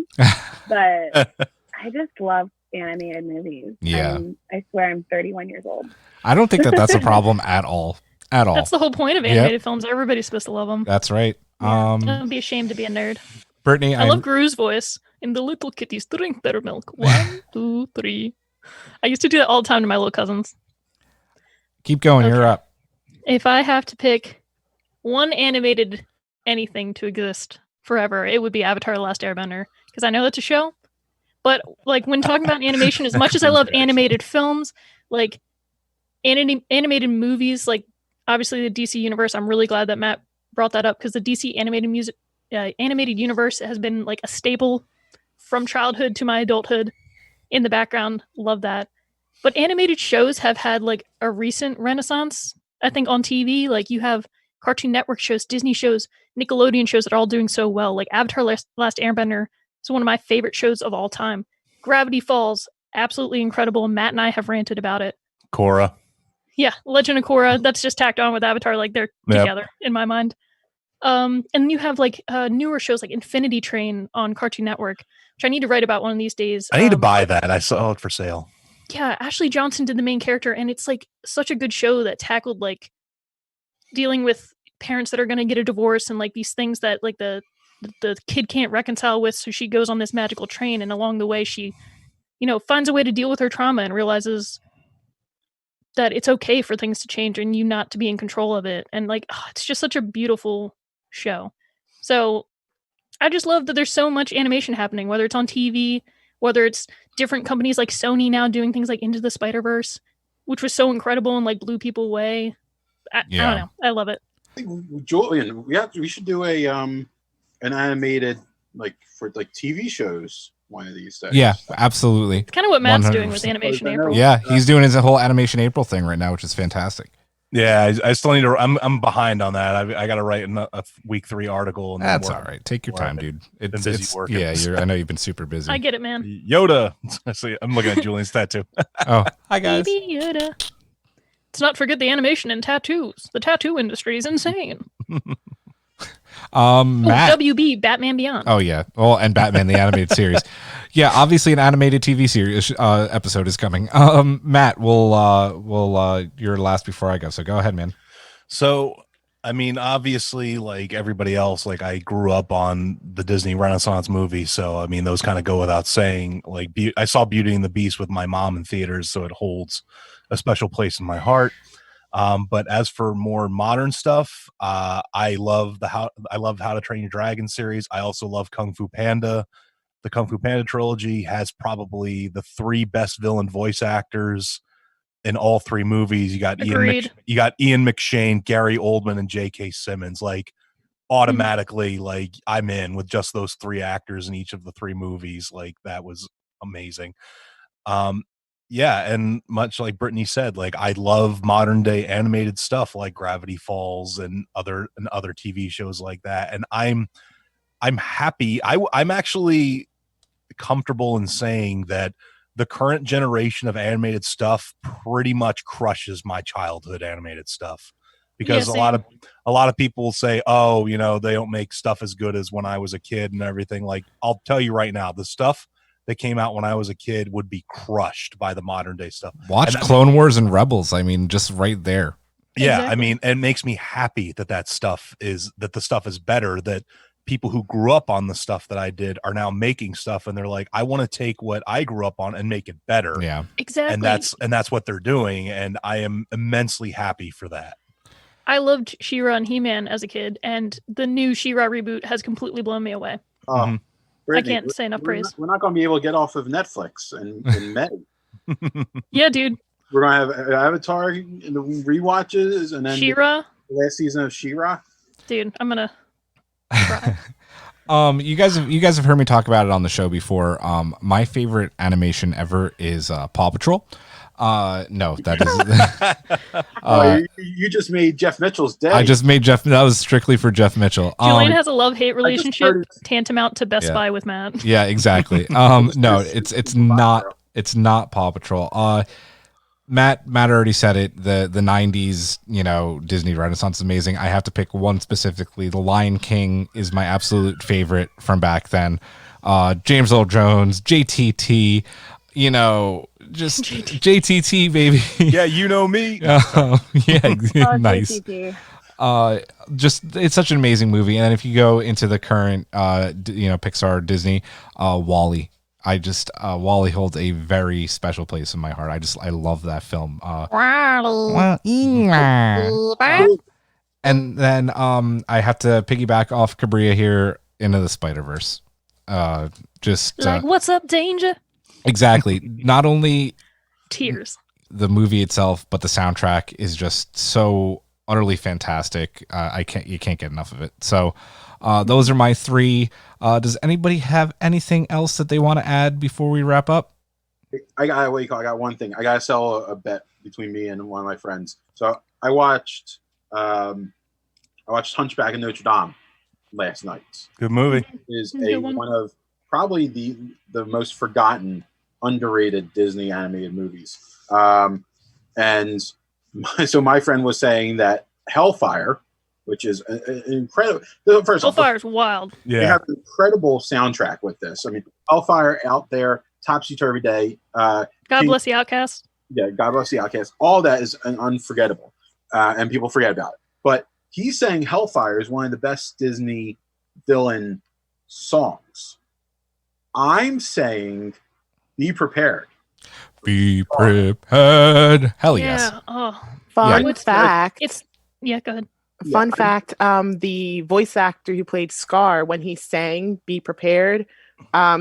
But I just love animated movies. Yeah. I swear I'm 31 years old. I don't think that's a problem at all. At all. That's the whole point of animated films. Everybody's supposed to love them. That's right. Don't be ashamed to be a nerd. Brittany, I love Gru's voice. And the little kitties drink their milk. 1, 2, 3. I used to do that all the time to my little cousins. Keep going. Okay. You're up. If I have to pick one animated anything to exist forever, it would be Avatar: The Last Airbender, because I know that's a show. But like, when talking about animation, as much as I love animated films, like animated movies, like obviously the DC universe, I'm really glad that Matt brought that up, because the DC animated universe has been like a staple from childhood to my adulthood in the background. Love that. But animated shows have had like a recent renaissance, I think, on TV. Like, you have Cartoon Network shows, Disney shows, Nickelodeon shows that are all doing so well. Like Avatar: Last Airbender is one of my favorite shows of all time. Gravity Falls, absolutely incredible. Matt and I have ranted about it. Korra. Yeah, Legend of Korra. That's just tacked on with Avatar. Like, they're together in my mind. And you have like newer shows like Infinity Train on Cartoon Network, which I need to write about one of these days. I need to buy that. I saw it for sale. Yeah, Ashley Johnson did the main character, and it's like such a good show that tackled like dealing with parents that are going to get a divorce and like these things that like the kid can't reconcile with. So she goes on this magical train, and along the way she, finds a way to deal with her trauma and realizes that it's okay for things to change and you not to be in control of it. And like, it's just such a beautiful show. So I just love that there's so much animation happening, whether it's on TV, whether it's different companies like Sony now doing things like Into the Spider-Verse, which was so incredible and like blew people away. I don't know. I love it. I think, Julian, we should do an animated like for like TV shows one of these days. Yeah, absolutely. It's kind of what Matt's doing with Animation April. Yeah, he's doing his whole Animation April thing right now, which is fantastic. Yeah, I still need to. I'm behind on that. I got to write a week 3 article. That's all right. Take your time, dude. It's busy working. Yeah, I know you've been super busy. I get it, man. Yoda. I'm looking at Julian's tattoo. Oh, hi guys. Baby Yoda. Let's not forget the animation and tattoos. The tattoo industry is insane. Matt. WB, Batman Beyond. Oh yeah, well, and Batman the animated series. Yeah, obviously an animated TV series episode is coming. Matt, you're last before I go, so go ahead, man. So, I mean, obviously, like everybody else, like I grew up on the Disney Renaissance movies, so I mean, those kind of go without saying. Like, I saw Beauty and the Beast with my mom in theaters, so it holds a special place in my heart. But as for more modern stuff, I love How to Train Your Dragon series. I also love Kung Fu Panda. The Kung Fu Panda trilogy has probably the 3 best villain voice actors in all 3 movies. You got Ian McShane, Gary Oldman, and J.K. Simmons. Like automatically, like I'm in with just those 3 actors in each of the 3 movies. Like that was amazing. Yeah, and much like Brittany said, like I love modern day animated stuff like Gravity Falls and other TV shows like that. And I'm happy. I'm actually comfortable in saying that the current generation of animated stuff pretty much crushes my childhood animated stuff, because a lot of people say, oh, you know, they don't make stuff as good as when I was a kid and everything. Like I'll tell you right now, the stuff that came out when I was a kid would be crushed by the modern day stuff. Watch Clone Wars and Rebels. I mean, just right there. Yeah, exactly. I mean, it makes me happy that the stuff is better, that people who grew up on the stuff that I did are now making stuff, and they're like, I want to take what I grew up on and make it better. Yeah, exactly. And that's what they're doing, and I am immensely happy for that. I loved She-Ra and He-Man as a kid, and the new She-Ra reboot has completely blown me away. Brittany, I can't say enough praise. We're not going to be able to get off of Netflix in May. Yeah, dude. We're going to have Avatar and the rewatches, and then She-Ra. The last season of She-Ra. Dude, I'm gonna cry. You guys have heard me talk about it on the show before. My favorite animation ever is Paw Patrol. No, that is. You just made Jeff Mitchell's day. I just made Jeff. That was strictly for Jeff Mitchell. Julian has a love-hate relationship tantamount to Best Buy with Matt. Yeah, exactly. No, it's not Paw Patrol. Matt already said it. The 90s, you know, Disney Renaissance is amazing. I have to pick one specifically. The Lion King is my absolute favorite from back then. James Earl Jones, JTT, you know, just JTT, baby. Yeah, you know me. Yeah, nice. Just it's such an amazing movie. And then if you go into the current, Pixar, Disney, WALL-E. WALL-E holds a very special place in my heart. I love that film. And then I have to piggyback off Kabria here, Into the Spider-Verse. What's up, danger? Exactly. Not only tears, the movie itself, but the soundtrack is just so utterly fantastic. You can't get enough of it. So those are my 3. Does anybody have anything else that they want to add before we wrap up? I got one thing. I gotta sell a bet between me and one of my friends. So I watched Hunchback of Notre Dame last night. Good movie. It is one of probably the most forgotten, underrated Disney animated movies. So my friend was saying that Hellfire, which is incredible. First Hellfire's wild. Yeah, they have an incredible soundtrack with this. I mean, Hellfire, Out There, Topsy Turvy Day. God Bless the Outcast. Yeah, God Bless the Outcast. All that is unforgettable, and people forget about it. But he's saying Hellfire is one of the best Disney villain songs. I'm saying Be Prepared. Be prepared. Hell yes. Yeah. Oh, fun fact. Go ahead. Fun fact, the voice actor who played Scar, when he sang Be Prepared,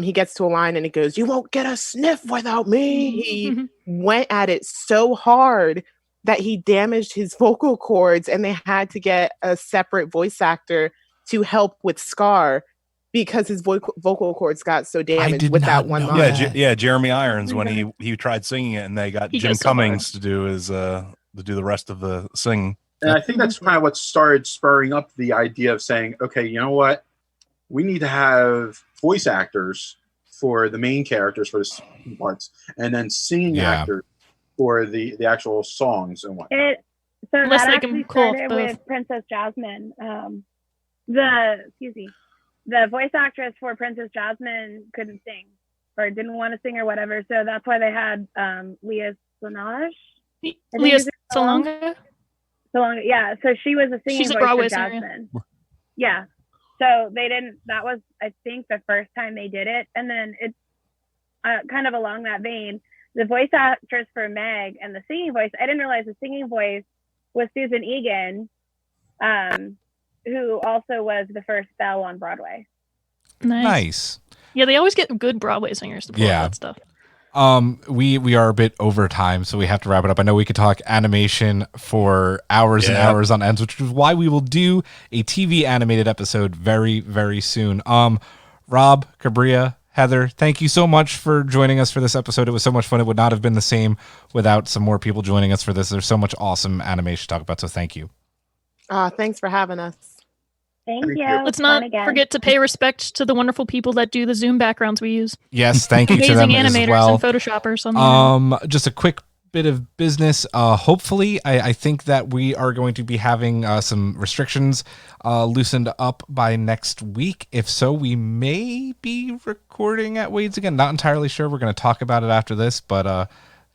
he gets to a line and it goes, "You won't get a sniff without me." He went at it so hard that he damaged his vocal cords, and they had to get a separate voice actor to help with Scar because his vocal cords got so damaged with that one line. Yeah, Jeremy Irons, when he tried singing it, and they got Jim Cummings to do the rest of the singing. And I think that's kind of what started spurring up the idea of saying, okay, you know what? We need to have voice actors for the main characters for the parts, and then singing actors for the actual songs and whatnot. So that actually started with Princess Jasmine. the voice actress for Princess Jasmine couldn't sing or didn't want to sing or whatever, so that's why they had Leah Solange. Leah Salonga. Salonga, yeah. So she was a singing She's a voice Broadway for singer. Jasmine. Yeah. So they didn't. That was, I think, the first time they did it, and then it's kind of along that vein. The voice actress for Meg and the singing voice. I didn't realize the singing voice was Susan Egan, who also was the first Belle on Broadway. Nice. Yeah, they always get good Broadway singers to pull that stuff. We are a bit over time, so we have to wrap it up. I know we could talk animation for hours and hours on end, which is why we will do a TV animated episode very, very soon. Rob, Kabria, Heather, thank you so much for joining us for this episode. It was so much fun. It would not have been the same without some more people joining us for this. There's so much awesome animation to talk about, so thank you. Thanks for having us. Thank you. Let's not forget to pay respect to the wonderful people that do the Zoom backgrounds we use. Yes, thank you to them as Amazing animators well. and Photoshoppers on the just a quick bit of business. Hopefully, I think that we are going to be having some restrictions loosened up by next week. If so, we may be recording at Wade's again. Not entirely sure. We're going to talk about it after this, but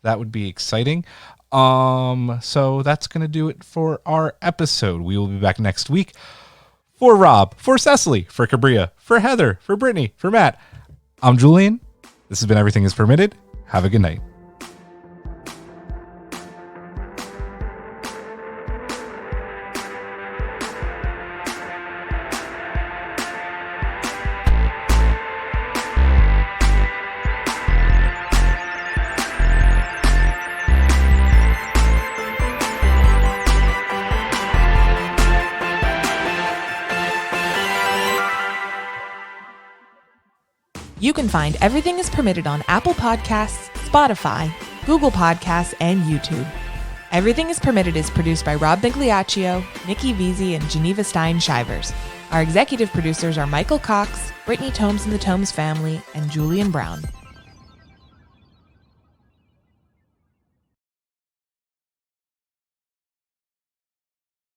that would be exciting. So that's going to do it for our episode. We will be back next week. For Rob, for Cecily, for Kabria, for Heather, for Brittany, for Matt, I'm Julian. This has been Everything is Permitted. Have a good night. You can find Everything is Permitted on Apple Podcasts, Spotify, Google Podcasts, and YouTube. Everything is Permitted is produced by Rob Migliaccio, Nikki Veazey, and Geneva Stein-Shivers. Our executive producers are Michael Cox, Brittany Tomes and the Tomes family, and Julian Brown.